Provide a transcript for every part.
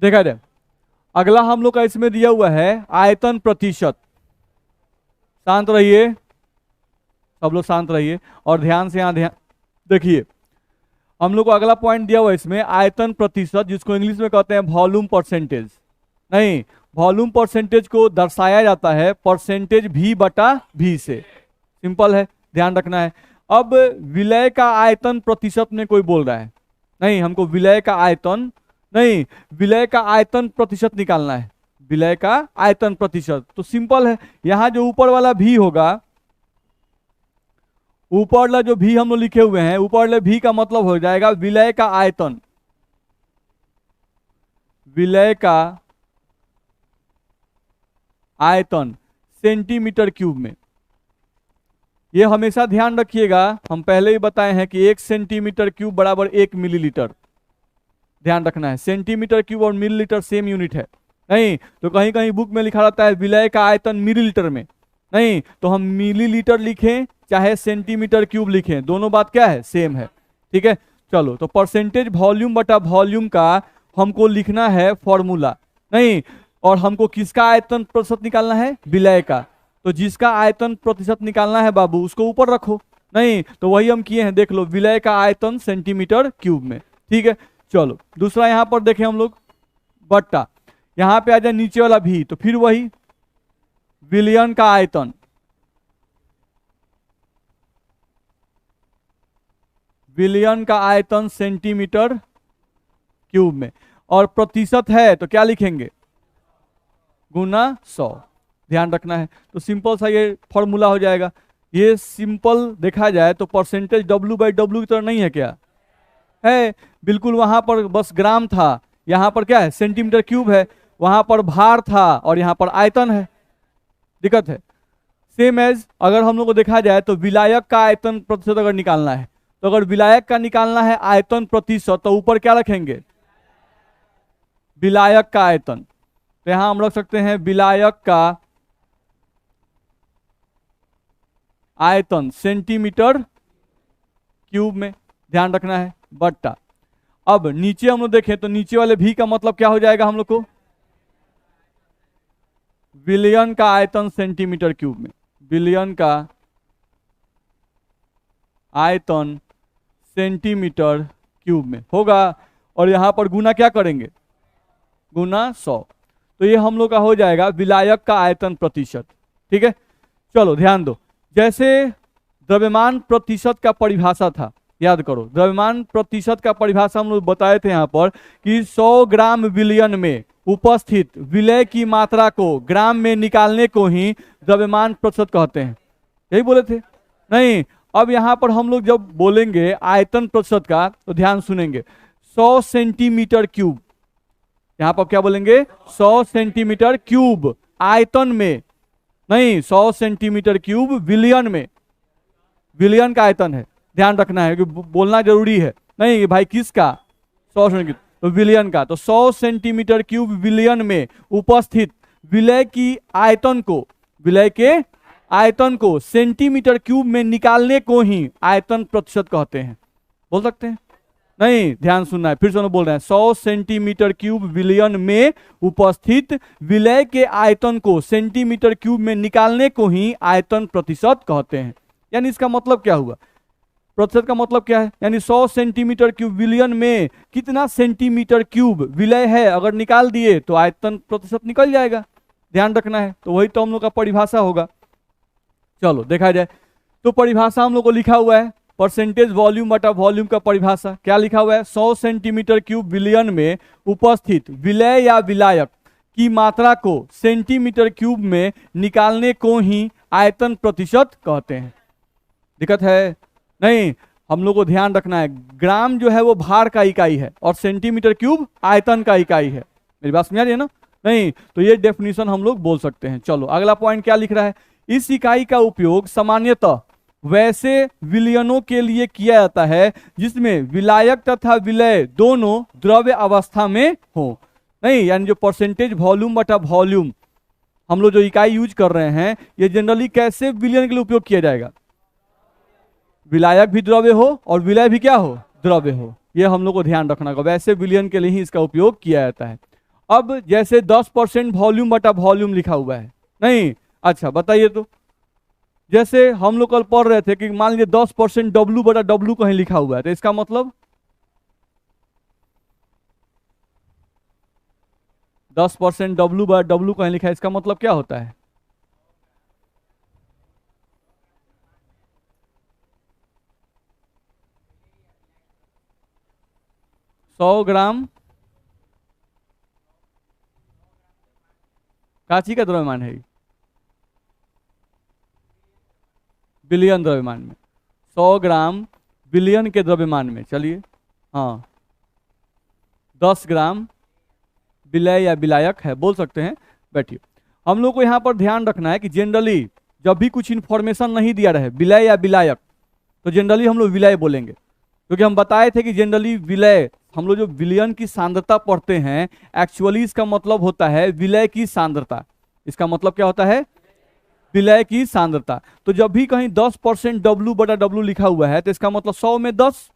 देखा जाए, अगला हम लोग का इसमें दिया हुआ है आयतन प्रतिशत। शांत रहिए, सब लोग शांत रहिए और ध्यान से यहाँ ध्यान देखिए। हम लोग को अगला पॉइंट दिया हुआ है इसमें आयतन प्रतिशत, जिसको इंग्लिश में कहते हैं वॉल्यूम परसेंटेज। नहीं, वॉल्यूम परसेंटेज को दर्शाया जाता है परसेंटेज V बटा V से। सिंपल है, ध्यान रखना है। अब विलय का आयतन प्रतिशत में कोई बोल रहा है, नहीं हमको विलय का आयतन नहीं, विलय का आयतन प्रतिशत निकालना है, विलय का आयतन प्रतिशत। तो सिंपल है, यहां जो ऊपर वाला V होगा, ऊपर वाला जो V हम लोग लिखे हुए हैं, ऊपर वाले V का मतलब हो जाएगा विलय का आयतन, विलय का आयतन सेंटीमीटर क्यूब में। ये हमेशा ध्यान रखिएगा, हम पहले ही बताए हैं कि 1 सेंटीमीटर क्यूब बराबर 1 मिलीलीटर। ध्यान रखना है, सेंटीमीटर क्यूब और मिलीलीटर सेम यूनिट है। नहीं तो कहीं कहीं बुक में लिखा रहता है विलय का आयतन मिलीलीटर में, नहीं तो हम मिलीलीटर लिखें चाहे सेंटीमीटर क्यूब लिखें, दोनों बात क्या है, सेम है। ठीक है, चलो तो परसेंटेज वॉल्यूम बटा वॉल्यूम का हमको लिखना है फॉर्मूला। नहीं, और हमको किसका आयतन प्रतिशत निकालना है, विलय का। तो जिसका आयतन प्रतिशत निकालना है बाबू उसको ऊपर रखो। नहीं तो वही हम किए हैं, देख लो, विलय का आयतन सेंटीमीटर क्यूब में। ठीक है, चलो दूसरा यहां पर देखें हम लोग, बट्टा, यहां पे आ जाए नीचे वाला भी, तो फिर वही विलयन का आयतन, विलयन का आयतन सेंटीमीटर क्यूब में, और प्रतिशत है तो क्या लिखेंगे, गुना 100। ध्यान रखना है, तो सिंपल सा ये फॉर्मूला हो जाएगा। ये सिंपल देखा जाए तो परसेंटेज W/W की तरह नहीं है, क्या है, बिल्कुल वहां पर बस ग्राम था, यहां पर क्या है, सेंटीमीटर क्यूब है, वहां पर भार था और यहां पर आयतन है। दिक्कत है, सेम एज अगर हम लोग को देखा जाए तो विलायक का आयतन प्रतिशत अगर निकालना है, तो अगर विलायक का निकालना है आयतन प्रतिशत, तो ऊपर क्या रखेंगे, विलायक का आयतन। तो यहां हम रख सकते हैं विलायक का आयतन सेंटीमीटर क्यूब में। ध्यान रखना है, बट्टा। अब नीचे हम लोग देखें तो नीचे वाले भी का मतलब क्या हो जाएगा हम लोग को, विलयन का आयतन सेंटीमीटर क्यूब में, विलयन का आयतन सेंटीमीटर क्यूब में होगा, और यहां पर गुना क्या करेंगे, गुना 100। तो ये हम लोग का हो जाएगा विलायक का आयतन प्रतिशत। ठीक है, चलो ध्यान दो, जैसे द्रव्यमान प्रतिशत का परिभाषा था, याद करो, द्रव्यमान प्रतिशत का परिभाषा हम लोग बताए थे यहाँ पर कि 100 ग्राम विलयन में उपस्थित विलय की मात्रा को ग्राम में निकालने को ही द्रव्यमान प्रतिशत कहते हैं, यही बोले थे। नहीं, अब यहाँ पर हम लोग जब बोलेंगे आयतन प्रतिशत का तो ध्यान सुनेंगे, 100 सेंटीमीटर क्यूब, यहाँ पर क्या बोलेंगे, 100 सेंटीमीटर क्यूब आयतन में, नहीं 100 सेंटीमीटर क्यूब विलयन में, विलयन का आयतन है। ध्यान रखना है कि बोलना जरूरी है, नहीं कि भाई किसका, 100 सेंटीमीटर, तो विलयन का, तो 100 सेंटीमीटर क्यूब विलयन में उपस्थित विलय की आयतन को, विलय के आयतन को सेंटीमीटर क्यूब में निकालने को ही आयतन प्रतिशत कहते हैं। बोल सकते हैं, नहीं ध्यान सुनना है, फिर से बोल रहे हैं, 100 सेंटीमीटर क्यूब विलयन में उपस्थित विलय के आयतन को सेंटीमीटर क्यूब में निकालने को ही आयतन प्रतिशत कहते हैं। यानी इसका मतलब क्या हुआ, प्रतिशत का मतलब क्या है, यानी 100 सेंटीमीटर क्यूब विलयन में कितना सेंटीमीटर क्यूब विलय है, अगर निकाल दिए तो आयतन प्रतिशत निकल जाएगा। ध्यान रखना है, तो वही तो हम लोग का परिभाषा होगा। चलो देखा जाए तो परिभाषा हम लोग को लिखा हुआ है, परसेंटेज वॉल्यूम बटा वॉल्यूम का परिभाषा क्या लिखा हुआ है, 100 सेंटीमीटर क्यूब विलयन में उपस्थित विलय या विलायक की मात्रा को सेंटीमीटर क्यूब में निकालने को ही आयतन प्रतिशत कहते हैं। दिक्कत है, नहीं हम लोग को ध्यान रखना है, ग्राम जो है वो भार का इकाई है और सेंटीमीटर क्यूब आयतन का इकाई है। मेरी बात समझ आ रही है ना, नहीं तो ये डेफिनेशन हम लोग बोल सकते हैं। चलो अगला पॉइंट क्या लिख रहा है, इस इकाई का उपयोग सामान्यतः वैसे विलयनों के लिए किया जाता है जिसमें विलायक तथा विलय दोनों द्रव्य अवस्था में हो। नहीं, यानी जो परसेंटेज वॉल्यूम बटा वॉल्यूम हम लोग जो इकाई यूज कर रहे हैं, ये जनरली कैसे विलयन के लिए उपयोग किया जाएगा, विलायक भी द्रव्य हो और विलय भी क्या हो, द्रव्य हो। ये हम लोग को ध्यान रखना होगा, वैसे विलयन के लिए ही इसका उपयोग किया जाता है। अब जैसे 10% वॉल्यूम बटा वॉल्यूम लिखा हुआ है, नहीं, अच्छा बताइए तो, जैसे हम लोग कल पढ़ रहे थे कि मान लीजिए 10% डब्लू बटा डब्लू कहीं लिखा हुआ है, तो इसका मतलब 10% डब्लू बटा डब्लू कहीं लिखा है, इसका मतलब क्या होता है? 100 ग्राम काची का द्रव्यमान है? बिलियन द्रव्यमान में, 100 ग्राम बिलियन के द्रव्यमान में, चलिए हाँ, 10 ग्राम विलय या विलायक है, बोल सकते हैं। बैठिए, हम लोग को यहाँ पर ध्यान रखना है कि जनरली जब भी कुछ इंफॉर्मेशन नहीं दिया रहे विलय या विलायक, तो जनरली हम लोग विलय बोलेंगे, क्योंकि हम बताए थे कि जनरली विलय, हम लोग जो विलयन की सांद्रता पढ़ते हैं, एक्चुअली इसका मतलब होता है विलय की सांद्रता। इसका मतलब क्या होता है? विलय की सांद्रता। तो जब भी कहीं 10% डब्लू बटा डब्लू लिखा हुआ है, तो इसका मतलब 100 में 10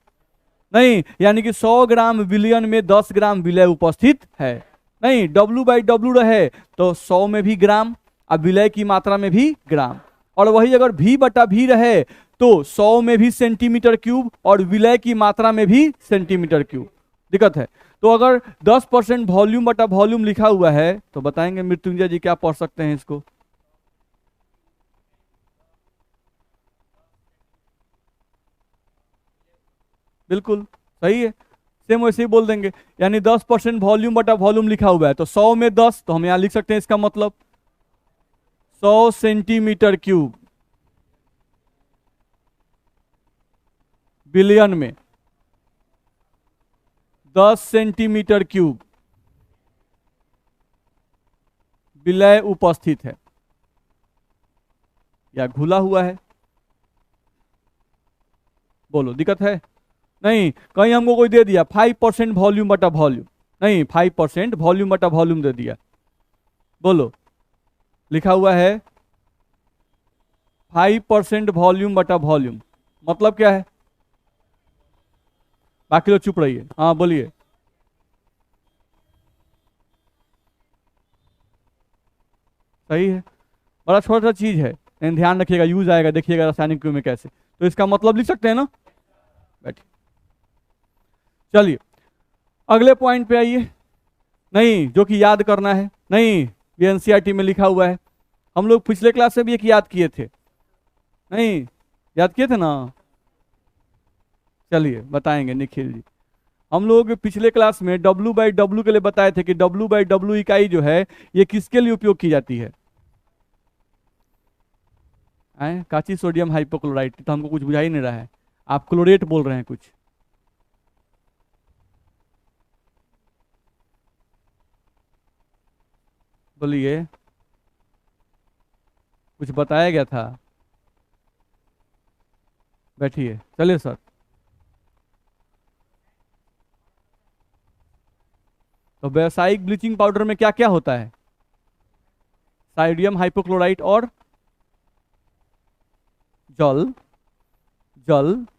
नहीं, यानी कि 100 ग्राम विलयन में 10 ग्राम विलय उपस्थित है। नहीं, डब्लू बाई डब्लू रहे तो 100 में भी ग्राम, अब विलय की मात्रा में भी ग्राम, और वही अगर भी बटा भी रहे तो 100 में भी सेंटीमीटर क्यूब और विलय की मात्रा में भी सेंटीमीटर क्यूब। दिक्कत है। तो अगर 10% वॉल्यूम बटा वॉल्यूम लिखा हुआ है, तो बताएंगे मृत्युंजय जी क्या पढ़ सकते हैं इसको? बिल्कुल सही है, सेम वैसे ही बोल देंगे। यानी 10% वॉल्यूम बटा वॉल्यूम लिखा हुआ है, तो 100 में 10, तो हम यहां लिख सकते हैं इसका मतलब 100 सेंटीमीटर क्यूब बिलियन में 10 सेंटीमीटर क्यूब विलय उपस्थित है या घुला हुआ है। बोलो, दिक्कत है? नहीं, कहीं हमको कोई दे दिया 5% वॉल्यूम बटा वॉल्यूम, नहीं 5% वॉल्यूम बटा वॉल्यूम दे दिया, बोलो, लिखा हुआ है 5% वॉल्यूम बटा वॉल्यूम, मतलब क्या है? बाकी लोग चुप रहिए, हाँ बोलिए। सही है, बड़ा छोटा सा चीज है, लेकिन ध्यान रखिएगा, यूज आएगा, देखिएगा रासायनिक क्यू में कैसे। तो इसका मतलब लिख सकते हैं ना? बैठिए, चलिए अगले पॉइंट पे आइए। नहीं, जो कि याद करना है, नहीं ये एनसीईआरटी में लिखा हुआ है, हम लोग पिछले क्लास से भी एक याद किए थे, नहीं याद किए थे ना? चलिए बताएंगे निखिल जी। हम लोग पिछले क्लास में डब्लू बाई डब्लू के लिए बताए थे कि डब्लू बाई डब्लू इकाई जो है ये किसके लिए उपयोग की जाती है? काची सोडियम हाइपोक्लोराइट, तो हमको कुछ बुझा ही नहीं रहा है, आप क्लोरेट बोल रहे हैं कुछ। बोलिए, कुछ बताया गया था? बैठिए, चलिए सर। तो व्यावसायिक ब्लीचिंग पाउडर में क्या क्या होता है? सोडियम हाइपोक्लोराइट और जल,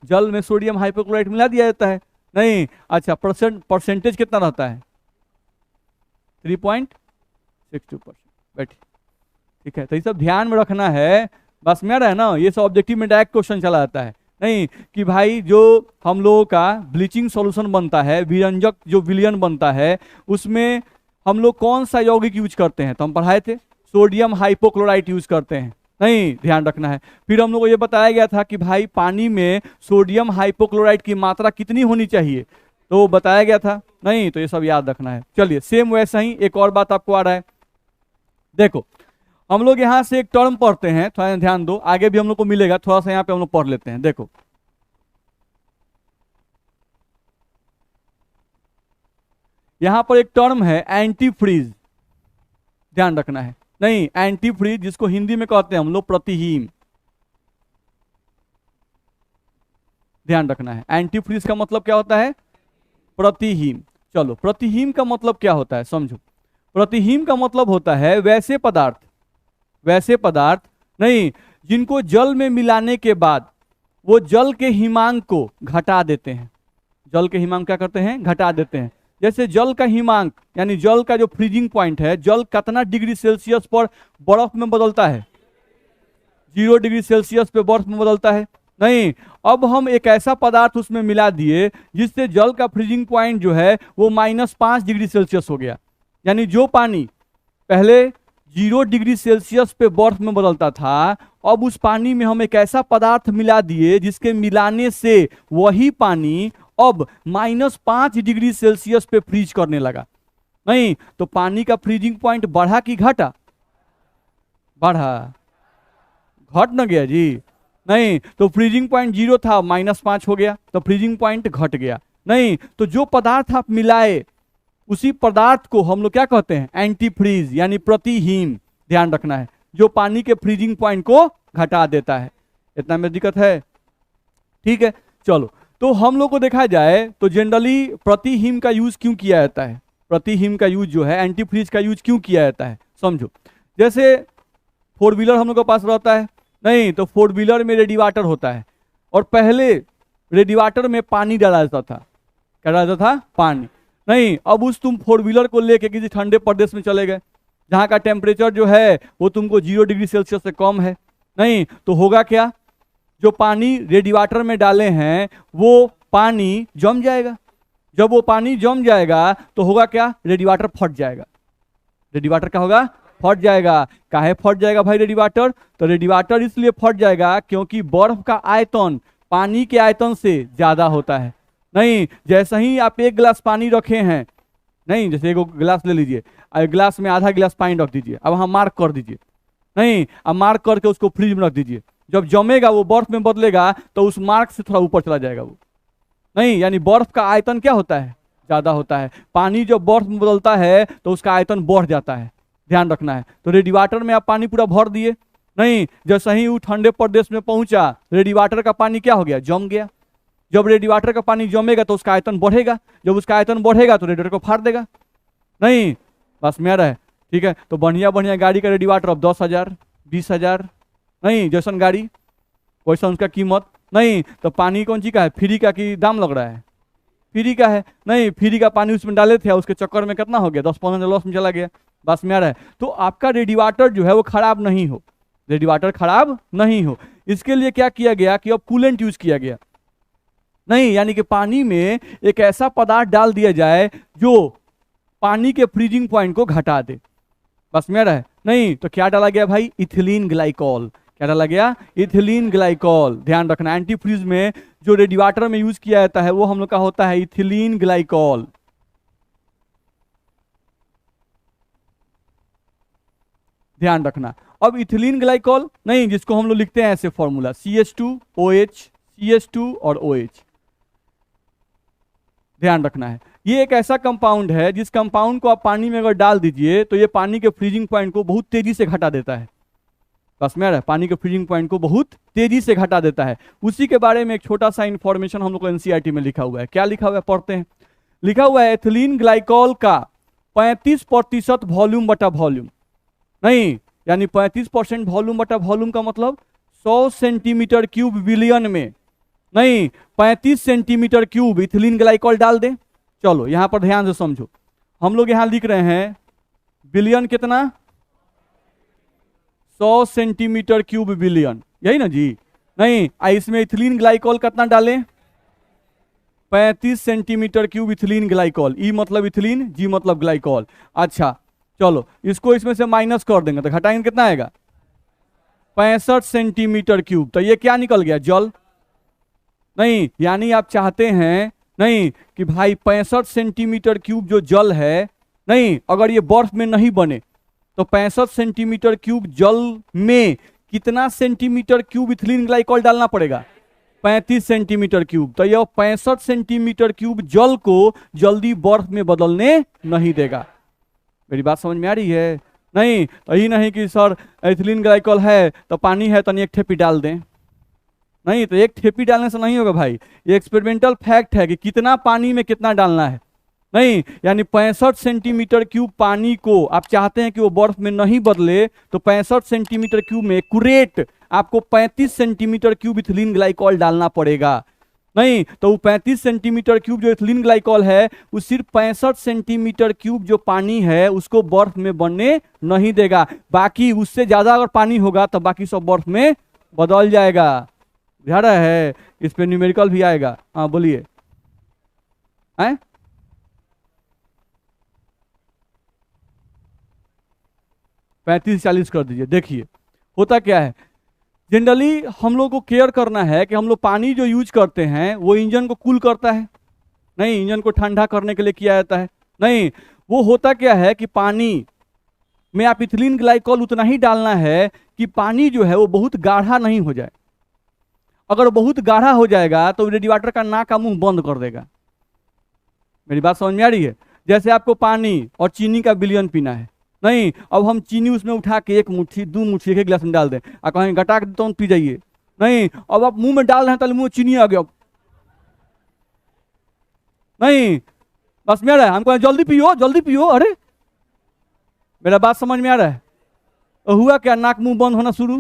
जल में सोडियम हाइपोक्लोराइट मिला दिया जाता है, नहीं, अच्छा परसेंटेज कितना रहता है? 3.62%। बैठिए, ठीक है, तो ये सब ध्यान में रखना है, बस में रहा है ना, ये सब ऑब्जेक्टिव में डायरेक्ट क्वेश्चन चला जाता है, नहीं कि भाई जो हम लोगों का ब्लीचिंग सॉल्यूशन बनता है, विरंजक जो विलयन बनता है, उसमें हम लोग कौन सा यौगिक यूज करते हैं? तो हम पढ़ाए थे सोडियम हाइपोक्लोराइट यूज करते हैं, नहीं ध्यान रखना है। फिर हम लोग को ये बताया गया था कि भाई पानी में सोडियम हाइपोक्लोराइट की मात्रा कितनी होनी चाहिए, तो वो बताया गया था, नहीं, तो ये सब याद रखना है। चलिए, सेम वैसा ही एक और बात आपको आ रहा है, देखो हम लोग यहां से एक टर्म पढ़ते हैं, थोड़ा ध्यान दो, आगे भी हम लोग को मिलेगा, थोड़ा सा यहाँ पे हम लोग पढ़ लेते हैं। देखो यहां पर एक टर्म है एंटी फ्रीज, ध्यान रखना है, नहीं एंटी फ्रीज जिसको हिंदी में कहते हैं हम लोग प्रतिहीन, ध्यान रखना है। एंटी फ्रीज का मतलब क्या होता है? प्रतिहीन। चलो, प्रतिहीन का मतलब क्या होता है समझो। प्रतिहीन का मतलब होता है वैसे पदार्थ, वैसे पदार्थ नहीं जिनको जल में मिलाने के बाद वो जल के हिमांक को घटा देते हैं। जल के हिमांक क्या करते हैं? घटा देते हैं। जैसे जल का हिमांक यानी जल का जो फ्रीजिंग पॉइंट है, जल कितना डिग्री सेल्सियस पर बर्फ में बदलता है? 0 डिग्री सेल्सियस पे बर्फ में बदलता है। नहीं, अब हम एक ऐसा पदार्थ उसमें मिला दिए जिससे जल का फ्रीजिंग पॉइंट जो है वो -5 डिग्री सेल्सियस हो गया। यानी जो पानी पहले 0 डिग्री सेल्सियस पे बर्फ में बदलता था, अब उस पानी में हम एक ऐसा पदार्थ मिला दिए जिसके मिलाने से वही पानी अब -5 डिग्री सेल्सियस पे फ्रीज करने लगा। नहीं, तो पानी का फ्रीजिंग पॉइंट बढ़ा कि घटा? बढ़ा। घट न गया जी? नहीं, तो फ्रीजिंग पॉइंट 0 था, -5 हो गया, तो फ्रीजिंग पॉइंट घट गया। नहीं, तो जो पदार्थ आप मिलाए उसी पदार्थ को हम लोग क्या कहते हैं? एंटी फ्रीज यानी प्रतिहीन। ध्यान रखना है, जो पानी के फ्रीजिंग पॉइंट को घटा देता है। इतना में दिक्कत है? ठीक है, चलो। तो हम लोग को देखा जाए तो जनरली प्रतिहीन का यूज क्यों किया जाता है? प्रतिहीन का यूज जो है, एंटी फ्रीज का यूज क्यों किया जाता है? समझो, जैसे 4 व्हीलर हम लोग के पास रहता है, नहीं तो 4 व्हीलर में रेडिएटर होता है, और पहले रेडिएटर में पानी डाला जाता था। क्या डाला जाता था? पानी। नहीं, अब उस तुम 4 व्हीलर को लेके किसी ठंडे प्रदेश में चले गए जहाँ का टेम्परेचर जो है वो तुमको 0 डिग्री सेल्सियस से कम है। नहीं, तो होगा क्या? जो पानी रेडिएटर में डाले हैं वो पानी जम जाएगा। जब वो पानी जम जाएगा तो होगा क्या? रेडिएटर फट जाएगा। रेडिएटर क्या होगा? फट जाएगा। काहे फट जाएगा भाई रेडिएटर? तो रेडिएटर इसलिए फट जाएगा क्योंकि बर्फ का आयतन पानी के आयतन से ज्यादा होता है। नहीं, जैसे ही आप एक गिलास पानी रखे हैं, नहीं जैसे एक गिलास ले लीजिए, गिलास में आधा गिलास पानी रख दीजिए, अब हम मार्क कर दीजिए। नहीं, अब मार्क करके उसको फ्रिज में रख दीजिए। जब जमेगा वो बर्फ में बदलेगा तो उस मार्क से थोड़ा ऊपर चला जाएगा वो। नहीं, यानी बर्फ का आयतन क्या होता है? ज्यादा होता है। पानी जब बर्फ में बदलता है तो उसका आयतन बढ़ जाता है। ध्यान रखना है। तो रेडिएटर में आप पानी पूरा भर दिए, नहीं जैसे ही वो ठंडे प्रदेश में पहुंचा रेडिएटर का पानी क्या हो गया? जम गया। जब रेडिएटर का पानी जमेगा तो उसका आयतन बढ़ेगा, जब उसका आयतन बढ़ेगा तो रेडिएटर को फाड़ देगा। नहीं, बस मेरा है। ठीक है, तो बढ़िया बढ़िया गाड़ी का रेडिएटर अब 10,000 20,000, नहीं जैसन गाड़ी वैसा उसका कीमत। नहीं, तो पानी कौन सी का है? फ्री का कि दाम लग रहा है? फ्री का है। नहीं, फ्री का पानी उसमें डाले थे, उसके चक्कर में कितना हो गया? 10-15 लॉस में चला गया। बस मेरा है। तो आपका रेडिएटर जो है वो खराब नहीं हो, रेडिएटर खराब नहीं हो, इसके लिए क्या किया गया कि अब कूलेंट यूज किया गया। नहीं, यानी कि पानी में एक ऐसा पदार्थ डाल दिया जाए जो पानी के फ्रीजिंग पॉइंट को घटा दे। बस मेरा है। नहीं, तो क्या डाला गया भाई? Ethylene glycol. क्या डाला गया? Ethylene glycol. ध्यान रखना, एंटी फ्रीज में जो रेडिएटर में यूज किया जाता है वो हम लोग का होता है इथिलीन ग्लाइकॉल। ध्यान रखना। अब इथिलीन ग्लाइकॉल, नहीं जिसको हम लोग लिखते हैं ऐसे फॉर्मूला CH2OH, CH2 और OH। ध्यान रखना है, ये एक ऐसा कंपाउंड है जिस कंपाउंड को आप पानी में अगर डाल दीजिए तो ये पानी के फ्रीजिंग पॉइंट को बहुत तेजी से घटा देता है। बस मेरा पानी के फ्रीजिंग पॉइंट को बहुत तेजी से घटा देता है। उसी के बारे में एक छोटा सा इंफॉर्मेशन हम लोग को एनसीईआरटी में लिखा हुआ है। क्या लिखा हुआ है? पढ़ते हैं। लिखा हुआ है एथिलीन ग्लाइकॉल का 35% वॉल्यूम बटा वॉल्यूम। नहीं, यानी 35% वॉल्यूम बटा वॉल्यूम का मतलब 100 सेंटीमीटर क्यूब बिलियन में, नहीं 35 सेंटीमीटर क्यूब इथिलीन ग्लाइकॉल डाल दें। चलो यहां पर ध्यान से समझो, हम लोग यहां लिख रहे हैं बिलियन कितना? 100 सेंटीमीटर क्यूब बिलियन, यही ना जी? नहीं, इसमें इथिलीन ग्लाइकॉल कितना डालें? 35 सेंटीमीटर क्यूब इथिलीन ग्लाइकॉल। ई मतलब इथिलीन, जी मतलब ग्लाइकॉल। अच्छा चलो इसको इसमें से माइनस कर देंगे तो घटाएंगे, कितना आएगा? 65 सेंटीमीटर क्यूब। तो ये क्या निकल गया? जल। नहीं, यानी आप चाहते हैं नहीं कि भाई 65 सेंटीमीटर क्यूब जो जल है, नहीं अगर ये बर्फ में नहीं बने तो 65 सेंटीमीटर क्यूब जल में कितना सेंटीमीटर क्यूब इथिलीन ग्लाइकॉल डालना पड़ेगा? 35 सेंटीमीटर क्यूब। तो यह 65 सेंटीमीटर क्यूब जल को जल्दी बर्फ में बदलने नहीं देगा। मेरी बात समझ में आ रही है? नहीं, तो यही नहीं कि सर इथिलीन ग्लाइकॉल है तो पानी है तो नहीं एक ठेपी डाल दें। नहीं, तो एक ठेपी डालने से नहीं होगा भाई, ये एक्सपेरिमेंटल फैक्ट है कि कितना पानी में कितना डालना है। नहीं, यानी 65 सेंटीमीटर क्यूब पानी को आप चाहते हैं कि वो बर्फ में नहीं बदले तो 65 सेंटीमीटर क्यूब में एक्यूरेट आपको 35 सेंटीमीटर क्यूब इथिलीन ग्लाइकॉल डालना पड़ेगा। नहीं, तो वो 35 सेंटीमीटर क्यूब जो इथिलीन ग्लाइकॉल है वो सिर्फ 65 सेंटीमीटर क्यूब जो पानी है उसको बर्फ में बनने नहीं देगा। बाकी उससे ज्यादा अगर पानी होगा तो बाकी सब बर्फ में बदल जाएगा। ध्यान रहा है, इस पे न्यूमेरिकल भी आएगा। हाँ बोलिए। हैं 35-40 कर दीजिए। देखिए होता क्या है, जनरली हम लोग को केयर करना है कि हम लोग पानी जो यूज करते हैं वो इंजन को कूल करता है, नहीं इंजन को ठंडा करने के लिए किया जाता है। नहीं, वो होता क्या है कि पानी में आप इथिलीन ग्लाइकॉल उतना ही डालना है कि पानी जो है वो बहुत गाढ़ा नहीं हो जाए। अगर बहुत गाढ़ा हो जाएगा तो रेडिएटर का नाक का मुंह बंद कर देगा। मेरी बात समझ में आ रही है? जैसे आपको पानी और चीनी का विलयन पीना है, नहीं अब हम चीनी उसमें उठा के 1 मुट्ठी 2 मुट्ठी एक गिलास में डाल दें और कहें घटा के देता हूँ पी जाइए, नहीं अब आप मुंह में डाल रहे हैं तो मुंह में चीनी आ गया, नहीं बस में आ रहा है, हमको जल्दी पियो जल्दी पियो। अरे मेरा बात समझ में आ रहा है? तो हुआ क्या, नाक मुंह बंद होना शुरू।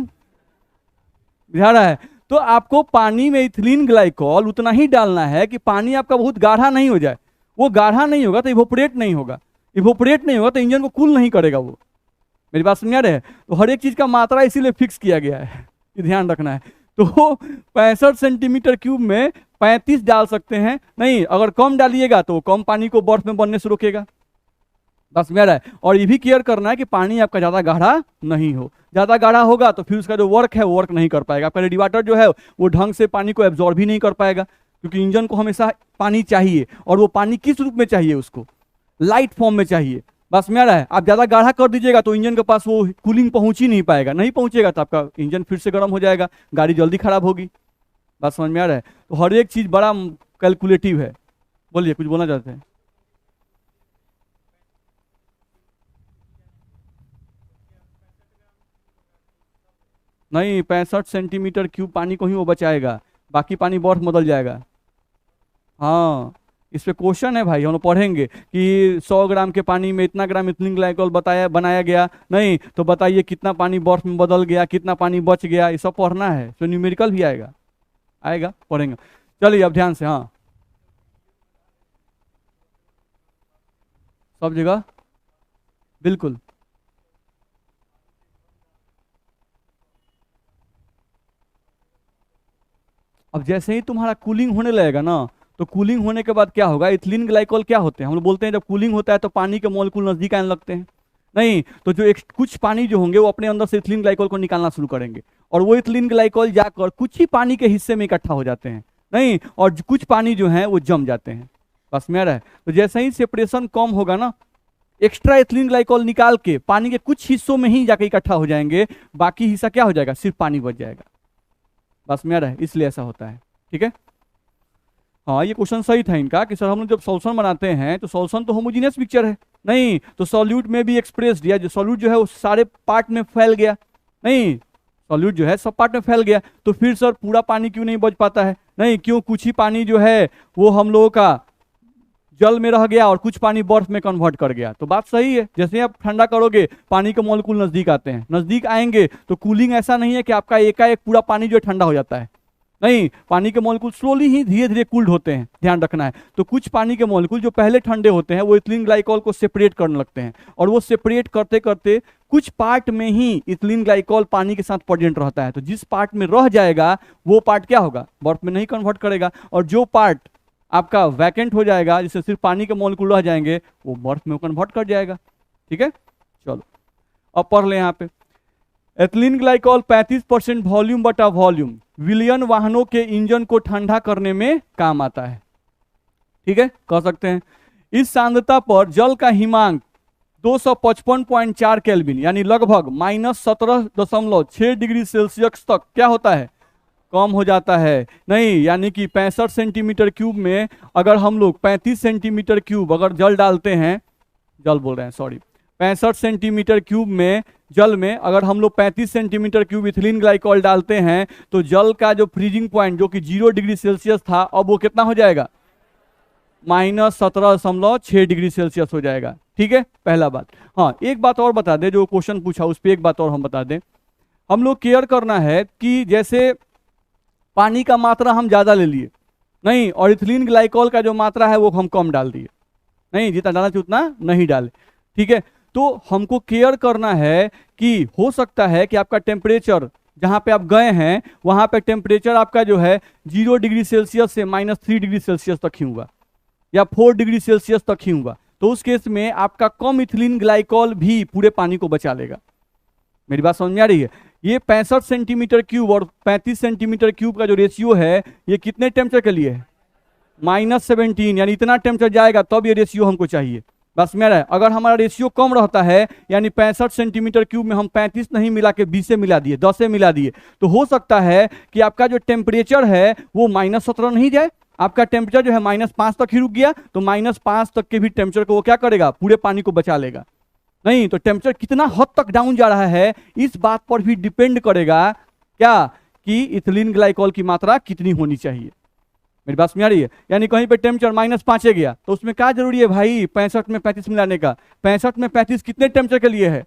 ध्यान रहा है, तो आपको पानी में इथिलीन ग्लाइकॉल उतना ही डालना है कि पानी आपका बहुत गाढ़ा नहीं हो जाए। वो गाढ़ा नहीं होगा तो इवोपरेट नहीं होगा, इवोपरेट नहीं होगा तो इंजन को कूल नहीं करेगा वो। मेरी बात समझ आ रहे हैं? तो हर एक चीज का मात्रा इसीलिए फिक्स किया गया है, ये ध्यान रखना है। तो 65 सेंटीमीटर क्यूब में 35 डाल सकते हैं, नहीं अगर कम डालिएगा तो कम पानी को बर्फ में बनने से रोकेगा। बस मेरा है, और ये भी केयर करना है कि पानी आपका ज्यादा गाढ़ा नहीं हो। ज्यादा गाढ़ा होगा तो फिर उसका जो वर्क है वो वर्क नहीं कर पाएगा। आपका रेडिएटर जो है वो ढंग से पानी को एब्जॉर्ब ही नहीं कर पाएगा, क्योंकि इंजन को हमेशा पानी चाहिए, और वो पानी किस रूप में चाहिए, उसको लाइट फॉर्म में चाहिए। बस मेरा है, आप ज्यादा गाढ़ा कर दीजिएगा तो इंजन के पास वो कूलिंग पहुंच ही नहीं पाएगा, नहीं पहुंचेगा तो आपका इंजन फिर से गर्म हो जाएगा, गाड़ी जल्दी खराब होगी। बात समझ में आ रहा है? तो हर एक चीज बड़ा कैलकुलेटिव है। बोलिए, कुछ बोलना चाहते हैं? नहीं, 65 सेंटीमीटर क्यूब पानी को ही वो बचाएगा, बाकी पानी बर्फ बदल जाएगा। हाँ, इस पे क्वेश्चन है भाई, हम लोग पढ़ेंगे कि 100 ग्राम के पानी में इतना ग्राम इथिलीन ग्लाइकॉल बताया बनाया गया, नहीं तो बताइए कितना पानी बर्फ में बदल गया, कितना पानी बच गया, ये सब पढ़ना है। तो न्यूमेरिकल भी आएगा, आएगा पढ़ेंगे। चलिए अब ध्यान से। हाँ सब जगह बिल्कुल। अब जैसे ही तुम्हारा कूलिंग होने लगेगा ना, तो कूलिंग होने के बाद क्या होगा, इथिलीन ग्लाइकॉल क्या होते हैं, हम लोग बोलते हैं जब कूलिंग होता है तो पानी के मॉलिक्यूल नजदीक आने लगते हैं, नहीं तो जो एक कुछ पानी जो होंगे वो अपने अंदर से इथिलीन ग्लाइकॉल को निकालना शुरू करेंगे, और वो इथिलीन ग्लाइकॉल जाकर कुछ ही पानी के हिस्से में इकट्ठा हो जाते हैं, नहीं और कुछ पानी जो है वो जम जाते हैं। बस मेरा है, तो जैसे ही सेपरेशन कम होगा ना, एक्स्ट्रा इथिलीन ग्लाइकॉल निकाल के पानी के कुछ हिस्सों में ही जाके इकट्ठा हो जाएंगे, बाकी हिस्सा क्या हो जाएगा, सिर्फ पानी बच जाएगा। बस मेरा है, इसलिए ऐसा होता है। ठीक है, हाँ ये क्वेश्चन सही था इनका कि सर हम लोग जब सॉल्यूशन बनाते हैं तो सॉल्यूशन तो होमोजीनियस मिक्सचर है, नहीं तो सॉल्यूट में भी एक्सप्रेस दिया, जो सॉल्यूट जो है वो सारे पार्ट में फैल गया, नहीं सॉल्यूट जो है सब पार्ट में फैल गया, तो फिर सर पूरा पानी क्यों नहीं बच पाता है, नहीं क्यों, कुछ ही पानी जो है वो हम लोगों का जल में रह गया और कुछ पानी बर्फ में कन्वर्ट कर गया। तो बात सही है, जैसे ही आप ठंडा करोगे पानी के मॉलिक्यूल नजदीक आते हैं, नजदीक आएंगे तो कूलिंग ऐसा नहीं है कि आपका एकाएक पूरा पानी जो है ठंडा हो जाता है, नहीं पानी के मॉलिक्यूल स्लोली ही धीरे धीरे कूल्ड होते हैं, ध्यान रखना है। तो कुछ पानी के मॉलिक्यूल जो पहले ठंडे होते हैं वो इथिलीन ग्लाइकॉल को सेपरेट करने लगते हैं, और वो सेपरेट करते करते कुछ पार्ट में ही इथिलीन ग्लाइकॉल पानी के साथ प्रेजेंट रहता है, तो जिस पार्ट में रह जाएगा वो पार्ट क्या होगा, बर्फ में नहीं कन्वर्ट करेगा, और जो पार्ट आपका वैकेंट हो जाएगा जिससे सिर्फ पानी के मॉलिक्यूल रह जाएंगे वो बर्फ में कन्वर्ट कर जाएगा। ठीक है, चलो अब पढ़ ले यहाँ पे, एथिलीन ग्लाइकॉल 35% वॉल्यूम बटा वॉल्यूम विलियन वाहनों के इंजन को ठंडा करने में काम आता है। ठीक है, कह सकते हैं इस सांद्रता पर जल का हिमांक 255.4 केल्विन यानी लगभग -17.6 डिग्री सेल्सियस तक क्या होता है, कम हो जाता है, नहीं यानी कि 65 सेंटीमीटर क्यूब में अगर हम लोग 35 सेंटीमीटर क्यूब अगर जल डालते हैं, जल बोल रहे हैं सॉरी, 65 सेंटीमीटर क्यूब में जल में अगर हम लोग 35 सेंटीमीटर क्यूब इथिलीन ग्लाइकॉल डालते हैं तो जल का जो फ्रीजिंग पॉइंट जो कि 0 डिग्री सेल्सियस था अब वो कितना हो जाएगा, -17.6 डिग्री सेल्सियस हो जाएगा। ठीक है, पहला बात। हाँ एक बात और बता दें, जो क्वेश्चन पूछा उस पर एक बात और हम बता दें, हम लोग केयर करना है कि जैसे पानी का मात्रा हम ज्यादा ले लिए, नहीं, और इथिलीन ग्लाइकॉल का जो मात्रा है वो हम कम डाल दिए, नहीं जितना डालना चाहिए उतना नहीं डाले, ठीक है। तो हमको केयर करना है कि हो सकता है कि आपका टेम्परेचर जहां पे आप गए हैं वहां पे टेम्परेचर आपका जो है 0 डिग्री सेल्सियस से -3 डिग्री सेल्सियस तक ही हुआ या 4 डिग्री सेल्सियस तक ही हुआ, तो उस केस में आपका कम इथिलीन ग्लाइकॉल भी पूरे पानी को बचा लेगा। मेरी बात समझ में आ रही है? ये 65 सेंटीमीटर क्यूब और 35 सेंटीमीटर क्यूब का जो रेशियो है ये कितने टेम्परेचर के लिए है? -17, यानी इतना टेम्परेचर जाएगा तब ये रेशियो हमको चाहिए। बस मेरा है, अगर हमारा रेशियो कम रहता है यानी 65 सेंटीमीटर क्यूब में हम 35 नहीं मिला के 20 से मिला दिए, 10 से मिला दिए, तो हो सकता है कि आपका जो टेम्परेचर है वो -17 नहीं जाए, आपका टेम्परेचर जो है -5 तक ही रुक गया, तो -5 तक के भी टेम्परेचर को वो क्या करेगा? पूरे पानी को बचा लेगा। नहीं, तो टेम्परेचर कितना हद तक डाउन जा रहा है इस बात पर भी डिपेंड करेगा क्या कि इथिलीन ग्लाइकॉल की मात्रा कितनी होनी चाहिए। मेरी बात समझ आ रही है? यानी कहीं पे टेम्परेचर -5 गया तो उसमें क्या जरूरी है भाई 65 में 35 मिलाने का? 65 में 35 कितने टेम्परेचर के लिए है?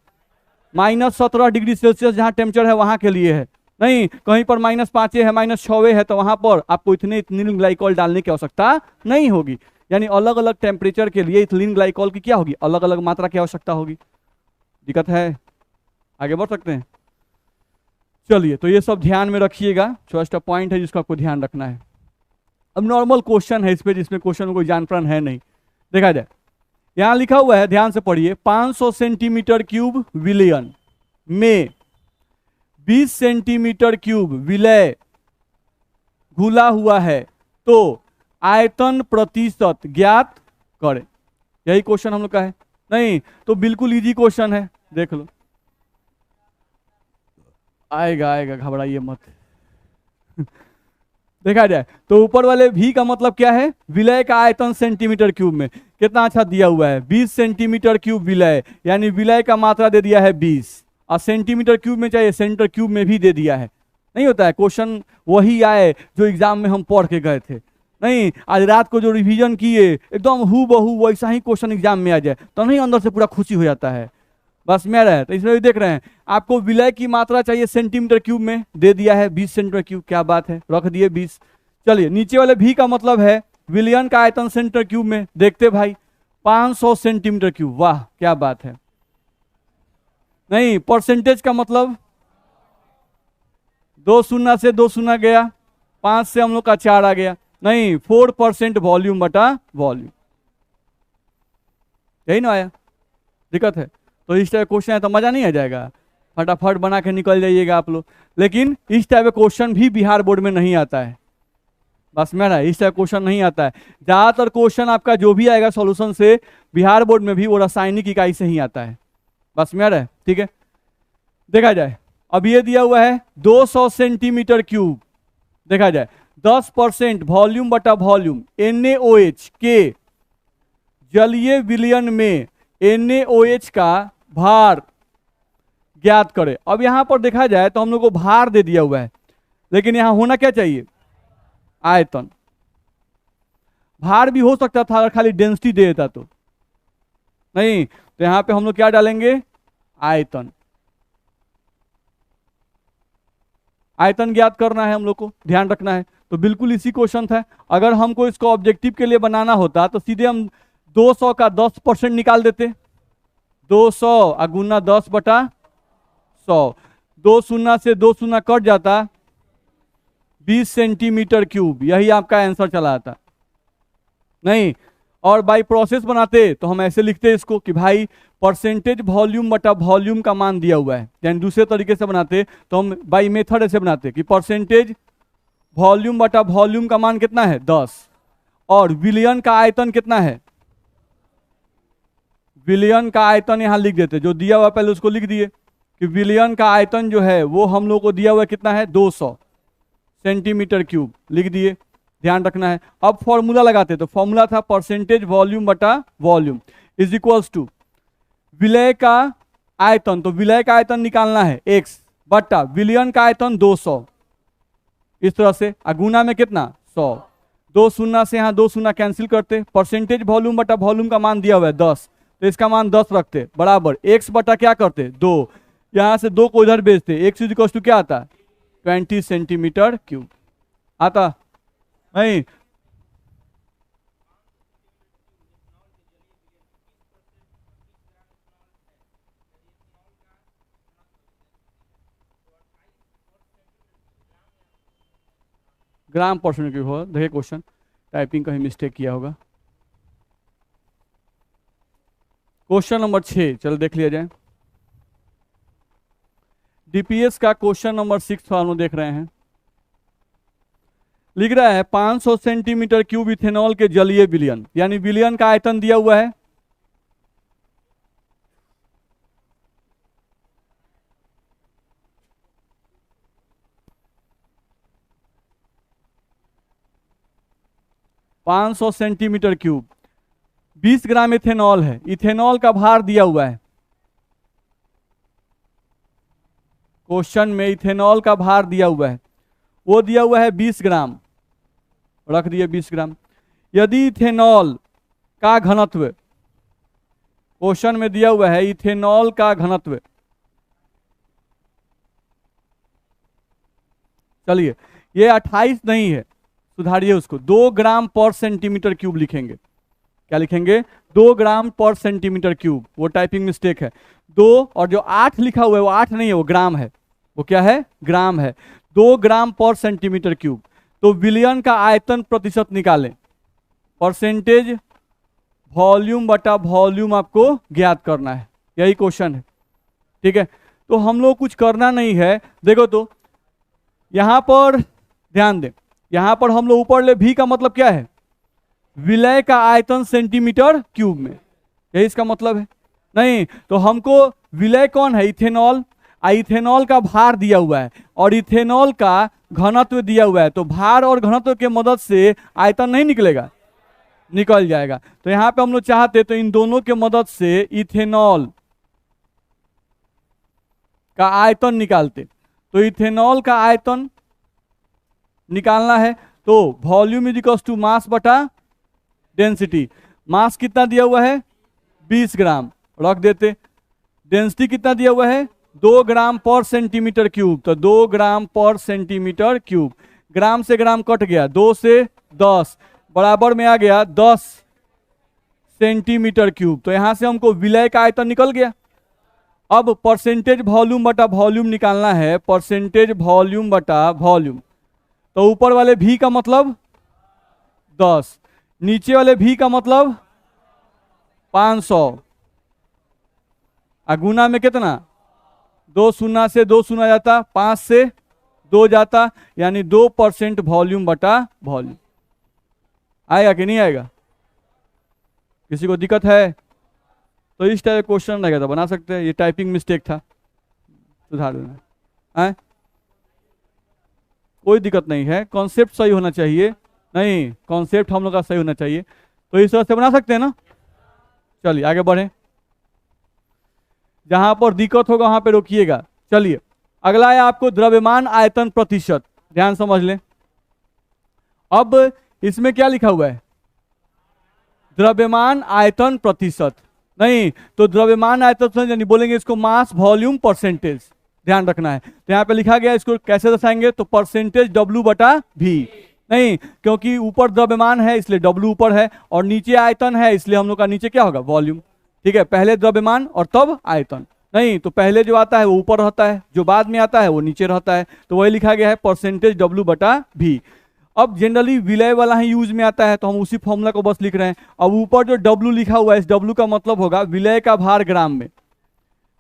-17 डिग्री सेल्सियस जहां टेम्परेचर है वहां के लिए है। नहीं, कहीं पर -5 है, -6 है, तो वहां पर आपको इतने इथिलीन ग्लाइकॉल डालने की आवश्यकता नहीं होगी। यानी अलग अलग टेम्परेचर के लिए इथिलीन ग्लाइकॉल की क्या होगी? अलग अलग मात्रा की आवश्यकता होगी। दिक्कत है? आगे बढ़ सकते हैं? चलिए, तो ये सब ध्यान में रखिएगा, छोटा सा पॉइंट है जिसको आपको ध्यान रखना है। अब नॉर्मल क्वेश्चन है इस पे, जिसमें क्वेश्चन में कोई जानपन है नहीं। देखा जाए, यहां लिखा हुआ है, ध्यान से पढ़िए, 500 सेंटीमीटर क्यूब विलयन में 20 सेंटीमीटर क्यूब विलय घुला हुआ है तो आयतन प्रतिशत ज्ञात करें। यही क्वेश्चन हम लोग का है। नहीं तो बिल्कुल इजी क्वेश्चन है, देख लो। आएगा आएगा, घबराइए मत। देखा जाए तो ऊपर वाले भी का मतलब क्या है? विलय का आयतन सेंटीमीटर क्यूब में। कितना अच्छा दिया हुआ है, 20 सेंटीमीटर क्यूब विलय, यानी विलय का मात्रा दे दिया है 20, और सेंटीमीटर क्यूब में चाहिए, सेंटीमीटर क्यूब में भी दे दिया है। नहीं होता है क्वेश्चन वही आए जो एग्जाम में हम पढ़ के गए थे। नहीं, आज रात को जो रिवीजन किए एकदम हू बहू वैसा ही क्वेश्चन एग्जाम में आ जाए तो नहीं अंदर से पूरा खुशी हो जाता है। बस मेरा है, तो इसमें भी देख रहे हैं आपको विलय की मात्रा चाहिए सेंटीमीटर क्यूब में, दे दिया है 20 सेंटीमीटर क्यूब। क्या बात है, रख दिए 20। चलिए, नीचे वाले भी का मतलब है विलयन का आयतन सेंटीमीटर क्यूब में, देखते भाई 500 सेंटीमीटर क्यूब। वाह क्या बात है। नहीं, परसेंटेज का मतलब 2 शून्य से 2 शून्य गया, 5 से हम लोग का 4 आ गया। नहीं, 4% वॉल्यूम बटा वॉल्यूम, यही ना आया। दिक्कत है? तो इस टाइप क्वेश्चन है तो मजा नहीं आ जाएगा, फटाफट बना के निकल जाइएगा आप लोग। लेकिन इस टाइप का क्वेश्चन भी बिहार बोर्ड में नहीं आता है। बस मेरा इस टाइप क्वेश्चन नहीं आता है। ज्यादातर क्वेश्चन आपका जो भी आएगा सॉल्यूशन से बिहार बोर्ड में भी वो रासायनिक इकाई से ही आता है। बस मेरा, ठीक है। देखा जाए, अब ये दिया हुआ है 200 सेंटीमीटर क्यूब। देखा जाए 10% वॉल्यूम बटा वॉल्यूम NaOH के जलीय विलयन में NaOH का भार ज्ञात करें। अब यहां पर देखा जाए तो हम लोग को भार दे दिया हुआ है, लेकिन यहां होना क्या चाहिए? आयतन। भार भी हो सकता था अगर खाली डेंसिटी दे देता तो। नहीं, तो यहां पे हम लोग क्या डालेंगे? आयतन। आयतन ज्ञात करना है हम लोग को, ध्यान रखना है। तो बिल्कुल इसी क्वेश्चन था। अगर हमको इसको ऑब्जेक्टिव के लिए बनाना होता तो सीधे हम 200 का 10% निकाल देते। 200 गुना 10 बटा 100, 2 शून्य से 2 शून्य कट जाता, 20 सेंटीमीटर क्यूब, यही आपका आंसर चला आता। नहीं, और बाई प्रोसेस बनाते तो हम ऐसे लिखते इसको कि भाई परसेंटेज वॉल्यूम बटा वॉल्यूम का मान दिया हुआ है। यानी दूसरे तरीके से बनाते तो हम बाई मेथड ऐसे बनाते कि परसेंटेज वॉल्यूम बटा वॉल्यूम का मान कितना है? 10, और विलयन का आयतन कितना है? विलयन का आयतन यहां लिख देते, जो दिया हुआ पहले उसको लिख दिए कि विलयन का आयतन जो है वो हम लोग को दिया हुआ कितना है? 200 सेंटीमीटर क्यूब, लिख दिए। ध्यान रखना है। अब फॉर्मूला लगाते तो फॉर्मूला था परसेंटेज वॉल्यूम बटा वॉल्यूम इज इक्वल्स टू विलय का आयतन, तो विलय का आयतन निकालना है x बटा विलयन का आयतन 200, इस तरह से। गुना में कितना? 100। 2 शून्य से यहाँ 2 शून्य कैंसिल करते, परसेंटेज वॉल्यूम बटा वॉल्यूम का मान दिया हुआ है 10, तो इसका मान 10 रखते, बराबर x बटा क्या करते? 2। यहां से 2 को इधर भेजते, x इज इक्वल्स टू क्या आता? 20 सेंटीमीटर क्यूब आता। नहीं, ग्राम पर सेंटीमीटर क्यूब होगा। देखिए क्वेश्चन, टाइपिंग कहीं मिस्टेक किया होगा। क्वेश्चन नंबर 6 चलो देख लिया जाए। डीपीएस का क्वेश्चन नंबर 6 हम लोग देख रहे हैं। लिख रहा है 500 सेंटीमीटर क्यूब इथेनॉल के जलीय विलयन, यानी विलयन का आयतन दिया हुआ है। पाँच सौ सेंटीमीटर क्यूब, 20 ग्राम इथेनॉल है। इथेनॉल का भार दिया हुआ है क्वेश्चन में, इथेनॉल का भार दिया हुआ है, वो दिया हुआ है 20 ग्राम, रख दिए 20 ग्राम। यदि इथेनॉल का घनत्व, क्वेश्चन में दिया हुआ है इथेनॉल का घनत्व, चलिए ये 28 नहीं है, सुधारिए उसको, 2 ग्राम पर सेंटीमीटर क्यूब लिखेंगे। क्या लिखेंगे? 2 ग्राम पर सेंटीमीटर क्यूब, वो टाइपिंग मिस्टेक है। 2 और जो 8 लिखा हुआ है वो 8 नहीं है, वो ग्राम है। वो क्या है? ग्राम है। 2 ग्राम पर सेंटीमीटर क्यूब। तो विलयन का आयतन प्रतिशत निकालें, परसेंटेज वॉल्यूम बटा वॉल्यूम आपको ज्ञात करना है, यही क्वेश्चन है। ठीक है, तो हम लोग कुछ करना नहीं है। देखो तो यहां पर ध्यान दें, यहां पर हम लोग ऊपर ले, भी का मतलब क्या है? विलय का आयतन सेंटीमीटर क्यूब में, यही इसका मतलब है। नहीं तो हमको विलय कौन है? इथेनॉल। इथेनॉल का भार दिया हुआ है और इथेनॉल का घनत्व दिया हुआ है, तो भार और घनत्व के मदद से आयतन नहीं निकलेगा? निकल जाएगा। तो यहां पे हम लोग चाहते तो इन दोनों के मदद से इथेनॉल का आयतन निकालते। तो इथेनॉल का आयतन निकालना है तो volume is equal to mass बटा डेंसिटी। मास कितना दिया हुआ है? 20 ग्राम, रख देते। डेंसिटी कितना दिया हुआ है? 2 ग्राम पर सेंटीमीटर क्यूब, तो 2 ग्राम पर सेंटीमीटर क्यूब। ग्राम से ग्राम कट गया, 2 से 10 बराबर में आ गया 10 सेंटीमीटर क्यूब। तो यहां से हमको विलय का आयतन निकल गया। अब परसेंटेज वॉल्यूम बटा वॉल्यूम निकालना है, परसेंटेज वॉल्यूम बटा वॉल्यूम। तो ऊपर वाले भी का मतलब 10, नीचे वाले भी का मतलब 500, गुना में कितना? 2 शून्य से 2 शून्य जाता, 5 से 2 जाता, यानी 2% वॉल्यूम बटा वॉल्यूम। आएगा कि नहीं आएगा? किसी को दिक्कत है तो इस टाइप क्वेश्चन रहेगा तो बना सकते हैं। ये टाइपिंग मिस्टेक था, सुधार देना है, कोई दिक्कत नहीं है। कॉन्सेप्ट सही होना चाहिए, नहीं कॉन्सेप्ट हम लोग का सही होना चाहिए, तो इस तरह से बना सकते हैं ना। चलिए आगे बढ़े, जहां पर दिक्कत होगा वहां पे रोकिएगा। चलिए अगला है आपको द्रव्यमान आयतन प्रतिशत, ध्यान समझ लें। अब इसमें क्या लिखा हुआ है? द्रव्यमान आयतन प्रतिशत, नहीं तो द्रव्यमान आयतन यानी बोलेंगे इसको मास वॉल्यूम परसेंटेज, ध्यान रखना है। तो यहाँ पे लिखा गया, इसको कैसे दर्शाएंगे? तो परसेंटेज W बटा V, नहीं क्योंकि ऊपर द्रव्यमान है इसलिए W ऊपर है, और नीचे आयतन है इसलिए हम लोग का नीचे क्या होगा? वॉल्यूम। ठीक है, पहले द्रव्यमान और तब आयतन, नहीं तो पहले जो आता है वो ऊपर रहता है, जो बाद में आता है वो नीचे रहता है। तो वही लिखा गया है परसेंटेज W बटा V। अब जनरली विलय वाला ही यूज में आता है तो हम उसी फॉर्मूला को बस लिख रहे हैं। अब ऊपर जो W लिखा हुआ है, इस W का मतलब होगा विलय का भार ग्राम में।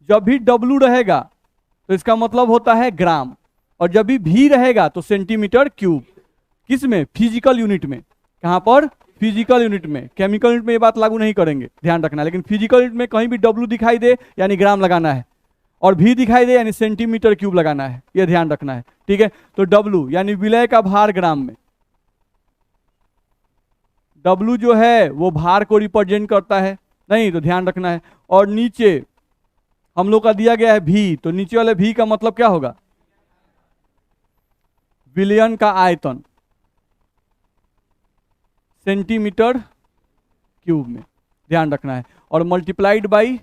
जब भी W रहेगा तो इसका मतलब होता है ग्राम, और जब भी V रहेगा तो सेंटीमीटर क्यूब। किस में? फिजिकल यूनिट में। कहां पर? फिजिकल यूनिट में। केमिकल यूनिट में ये बात लागू नहीं करेंगे, ध्यान रखना। लेकिन फिजिकल यूनिट में कहीं भी W दिखाई दे यानी ग्राम लगाना है, और V दिखाई दे यानी सेंटीमीटर क्यूब लगाना है, यह ध्यान रखना है। ठीक है, तो W यानी विलय का भार ग्राम में। W जो है वो भार को रिप्रेजेंट करता है, नहीं तो ध्यान रखना है। और नीचे हम लोग का दिया गया है V, तो नीचे वाले V का मतलब क्या होगा? विलयन का आयतन सेंटीमीटर क्यूब में, ध्यान रखना है, और मल्टीप्लाइड बाई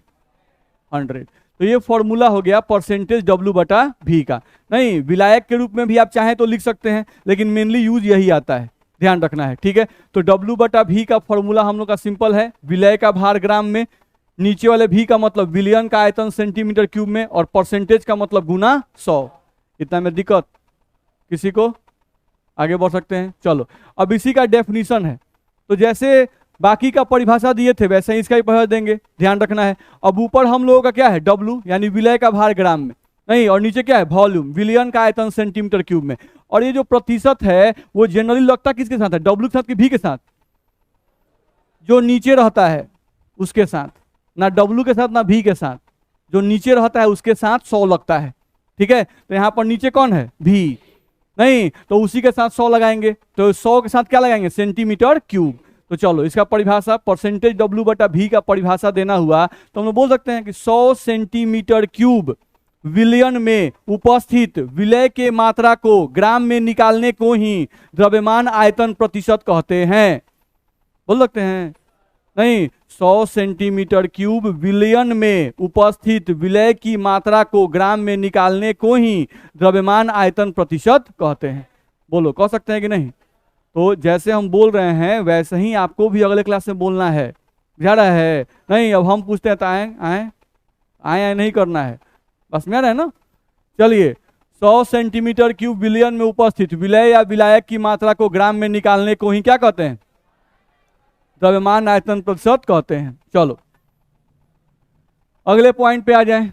100। तो ये फॉर्मूला हो गया परसेंटेज W बटा V का। नहीं विलायक के रूप में भी आप चाहें तो लिख सकते हैं, लेकिन मेनली यूज यही आता है, ध्यान रखना है। ठीक है, तो W बटा V का फॉर्मूला हम लोग का सिंपल है, विलय का भार ग्राम में, नीचे वाले V का मतलब विलयन का आयतन सेंटीमीटर क्यूब में, और परसेंटेज का मतलब गुना 100। इतना में दिक्कत किसी को आगे बढ़ सकते हैं, चलो। अब इसी का डेफिनीशन है, तो जैसे बाकी का परिभाषा दिए थे वैसे ही इसका ही परिभाषा देंगे, ध्यान रखना है। अब ऊपर हम लोगों का क्या है, W यानी विलय का भार ग्राम में, नहीं, और नीचे क्या है, वॉल्यूम, विलयन का आयतन सेंटीमीटर क्यूब में। और ये जो प्रतिशत है वो जनरली लगता किसके साथ है, W के साथ कि V के साथ, जो नीचे रहता है उसके साथ, ना W के साथ ना V के साथ, जो नीचे रहता है उसके साथ 100 लगता है, ठीक है। तो यहाँ पर नीचे कौन है, V, नहीं, तो उसी के साथ 100 लगाएंगे, तो 100 के साथ क्या लगाएंगे, सेंटीमीटर क्यूब। तो चलो इसका परिभाषा परसेंटेज W बटा V का परिभाषा देना हुआ तो हम लोग बोल सकते हैं कि 100 सेंटीमीटर क्यूब विलयन में उपस्थित विलय के मात्रा को ग्राम में निकालने को ही द्रव्यमान आयतन प्रतिशत कहते हैं। बोल सकते हैं, नहीं, 100 सेंटीमीटर क्यूब विलयन में उपस्थित विलय की मात्रा को ग्राम में निकालने को ही द्रव्यमान आयतन प्रतिशत कहते हैं। बोलो, कह सकते हैं कि नहीं। तो जैसे हम बोल रहे हैं वैसे ही आपको भी अगले क्लास में बोलना है, बुझा रहा है, नहीं। अब हम पूछते हैं तो आए आए आए आए नहीं करना है, बस में आ रहा है ना। चलिए, 100 सेंटीमीटर क्यूब विलयन में उपस्थित विलय या विलायक की मात्रा को ग्राम में निकालने को ही क्या कहते हैं, द्रव्यमान आयतन प्रतिशत कहते हैं। चलो अगले पॉइंट पे आ जाएं।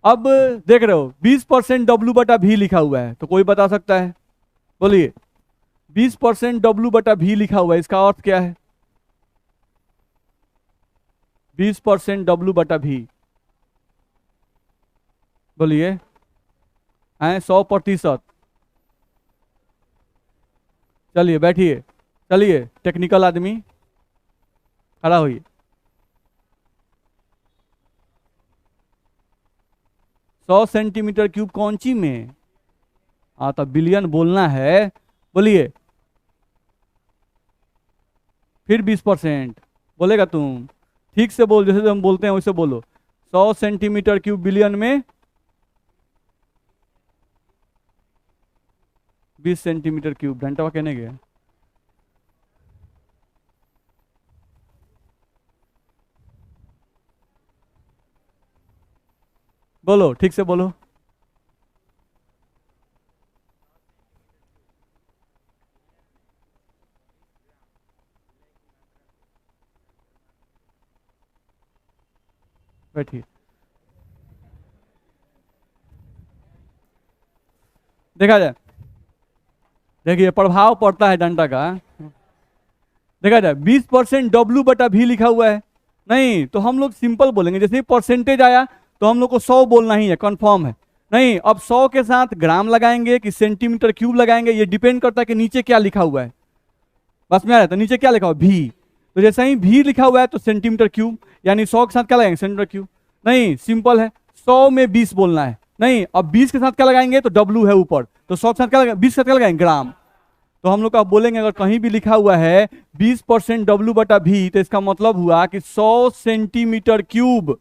अब देख रहे हो 20% W बटा V लिखा हुआ है, तो कोई बता सकता है, बोलिए। 20% W बटा V लिखा हुआ है, इसका अर्थ क्या है, 20% W बटा V, बोलिए। 100%। चलिए बैठिए, चलिए टेक्निकल आदमी खड़ा होइए। 100 सेंटीमीटर क्यूब कौन सी में, हाँ तो बिलियन बोलना है, बोलिए। फिर 20% बोलेगा, तुम ठीक से बोल, जैसे हम बोलते हैं वैसे बोलो। 100 सेंटीमीटर क्यूब बिलियन में 20 सेंटीमीटर क्यूब, घंटा कहने गया। बोलो, ठीक से बोलो। बैठिए, देखा जाए, देखिए प्रभाव पड़ता है डंडा का, देखा जाए। 20% W बटा V लिखा हुआ है, नहीं, तो हम लोग सिंपल बोलेंगे, जैसे परसेंटेज आया तो हम लोग को 100 बोलना ही है, कंफर्म है। नहीं, अब 100 के साथ ग्राम लगाएंगे कि सेंटीमीटर क्यूब लगाएंगे, ये डिपेंड करता है कि नीचे क्या लिखा हुआ है, बस में आ रहा है। तो नीचे क्या लिखा हुआ है, V, तो जैसे ही V लिखा हुआ है तो सेंटीमीटर क्यूब, यानी 100 के साथ क्या लगाएंगे, सेंटीमीटर क्यूब। नहीं, सिंपल है, 100 में 20 बोलना है। नहीं, अब 20 के साथ क्या लगाएंगे, तो W है ऊपर, तो 100 के साथ क्या लगाएंगे, 20 के साथ क्या लगाएंगे, ग्राम। तो हम लोग का बोलेंगे, अगर कहीं भी लिखा हुआ है 20% W बटा V, तो इसका मतलब हुआ कि 100 सेंटीमीटर क्यूब,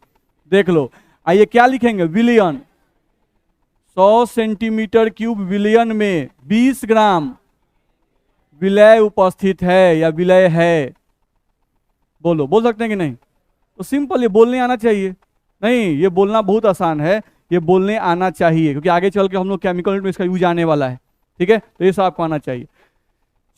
देख लो। आइए क्या लिखेंगे, विलियन, 100 सेंटीमीटर क्यूब विलियन में 20 ग्राम विलय उपस्थित है या विलय है। बोलो, बोल सकते हैं कि नहीं। तो सिंपल, ये बोलने आना चाहिए, नहीं, ये बोलना बहुत आसान है, ये बोलने आना चाहिए, क्योंकि आगे चल के हम लोग केमिकल में इसका यूज आने वाला है, ठीक है। तो ये सब आपको आना चाहिए।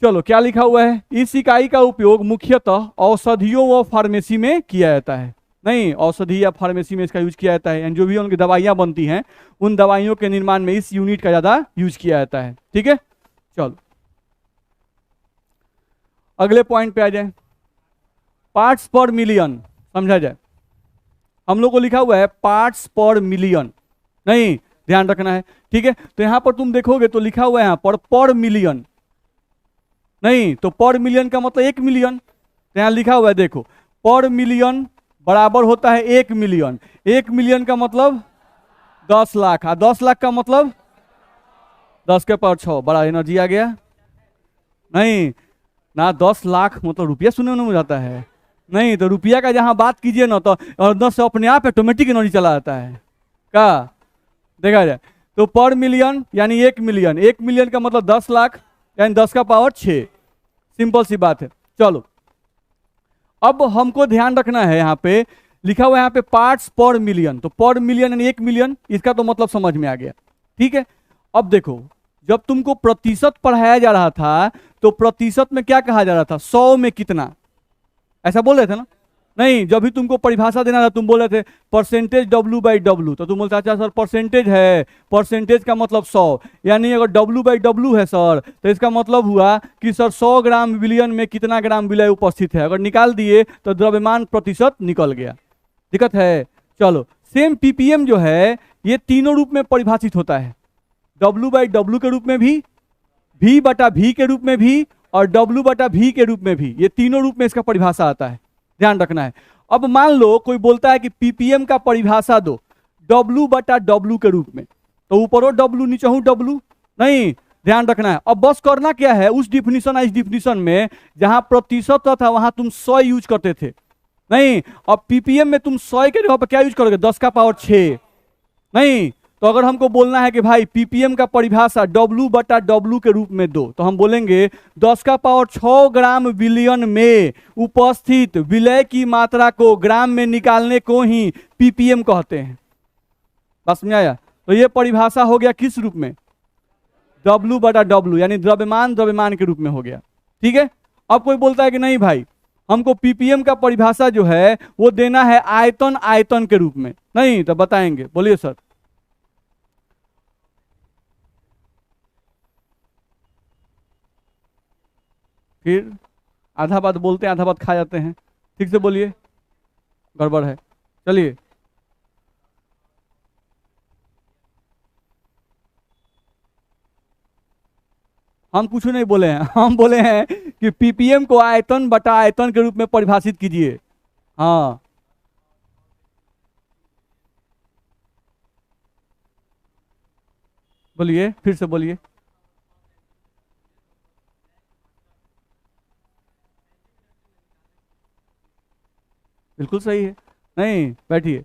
चलो क्या लिखा हुआ है, इस इकाई का उपयोग मुख्यतः औषधियों व फार्मेसी में किया जाता है। नहीं, औषधि या फार्मेसी में इसका यूज किया जाता है, जो भी उनकी दवाइयां बनती हैं उन दवाइयों के निर्माण में इस यूनिट का ज्यादा यूज किया जाता है, ठीक है। चलो अगले पॉइंट पे आ जाए, पार्ट्स पर मिलियन समझा जाए। हम लोग को लिखा हुआ है पार्ट्स पर मिलियन, नहीं, ध्यान रखना है, ठीक है। तो यहां पर तुम देखोगे तो लिखा हुआ है यहां पर मिलियन, नहीं, तो पर मिलियन का मतलब 1 मिलियन, तो यहां लिखा हुआ है देखो, पर मिलियन बराबर होता है 1 मिलियन। 1 मिलियन का मतलब 10 लाख, और 10 लाख का मतलब 10 के पावर 6, बड़ा एनर्जी आ गया। नहीं ना, 10 लाख मतलब रुपया सुनने में जाता है, नहीं, तो रुपया का जहां बात कीजिए ना तो और 10 से अपने आप ऑटोमेटिक एनर्जी चला जाता है, क्या देखा जाए। तो पर मिलियन यानी 1 मिलियन, 1 मिलियन का मतलब 10 लाख यानी 10 का पावर 6, सिंपल सी बात है। चलो अब हमको ध्यान रखना है, यहाँ पे लिखा हुआ है यहाँ पे पार्ट्स पर मिलियन, तो पर मिलियन यानी 1 मिलियन, इसका तो मतलब समझ में आ गया, ठीक है। अब देखो जब तुमको प्रतिशत पढ़ाया जा रहा था तो प्रतिशत में क्या कहा जा रहा था, 100 में कितना, ऐसा बोल रहे थे ना। नहीं, जब भी तुमको परिभाषा देना था तुम बोल रहे थे परसेंटेज W/W, तो तुम बोलते अच्छा सर परसेंटेज है, परसेंटेज का मतलब 100, यानी अगर W/W है सर तो इसका मतलब हुआ कि सर 100 ग्राम विलयन में कितना ग्राम विलय उपस्थित है, अगर निकाल दिए तो द्रव्यमान प्रतिशत निकल गया। दिक्कत है। चलो, सेम पीपीएम जो है ये तीनों रूप में परिभाषित होता है, W/W के रूप में भी, V/V के रूप में भी, और W/V के रूप में भी। ये तीनों रूप में इसका परिभाषा आता है, ध्यान रखना है। अब मान लो कोई बोलता है कि पीपीएम का परिभाषा दो W/W के रूप में, तो ऊपर हो W नीचे हूं W, नहीं, ध्यान रखना है। अब बस करना क्या है, उस डिफिनीशन इस डिफिनीशन में जहां प्रतिशत था वहां तुम 100 यूज करते थे, नहीं, अब पीपीएम में तुम 100 के जगह पर क्या यूज करोगे, 10⁻6, नहीं। तो अगर हमको बोलना है कि भाई पीपीएम का परिभाषा W/W के रूप में दो, तो हम बोलेंगे 10⁻6 ग्राम विलयन में उपस्थित विलय की मात्रा को ग्राम में निकालने को ही पीपीएम कहते हैं। बस समझ आया। तो ये परिभाषा हो गया किस रूप में, W/W, यानी द्रव्यमान के रूप में हो गया। ठीक है। अब कोई बोलता है कि नहीं भाई हमको पीपीएम का परिभाषा जो है वो देना है आयतन के रूप में, नहीं, तो बताएंगे, बोलिए सर। फिर आधा बात बोलते हैं, आधा बात खा जाते हैं। ठीक से बोलिए, गड़बड़ है। चलिए, हम कुछ नहीं बोले हैं, हम बोले हैं कि पीपीएम को आयतन बटा आयतन के रूप में परिभाषित कीजिए। हाँ, बोलिए, फिर से बोलिए। बिल्कुल सही है। नहीं, बैठिए।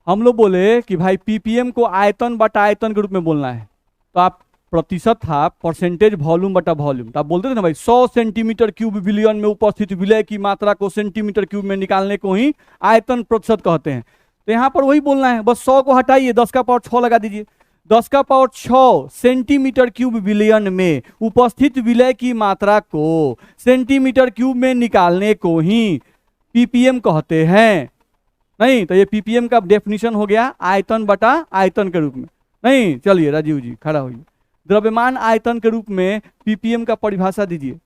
हम लोग बोले कि भाई पीपीएम को आयतन बटा आयतन के रूप में बोलना है, तो आप प्रतिशत था परसेंटेज वॉल्यूम बटा वॉल्यूम, तो आप बोलते थे ना भाई 100 सेंटीमीटर क्यूब विलयन में उपस्थित विलय की मात्रा को सेंटीमीटर क्यूब में निकालने को ही आयतन प्रतिशत कहते हैं। तो यहाँ पर वही बोलना है, बस 100 को हटाइए, 10⁻6 लगा दीजिए। 10⁻6 सेंटीमीटर क्यूब विलयन में उपस्थित विलय की मात्रा को सेंटीमीटर क्यूब में निकालने को ही पीपीएम कहते हैं। नहीं, तो ये पीपीएम का डेफिनेशन हो गया आयतन बटा आयतन के रूप में। नहीं, चलिए राजीव जी खड़ा होइए, द्रव्यमान आयतन के रूप में पीपीएम का परिभाषा दीजिए।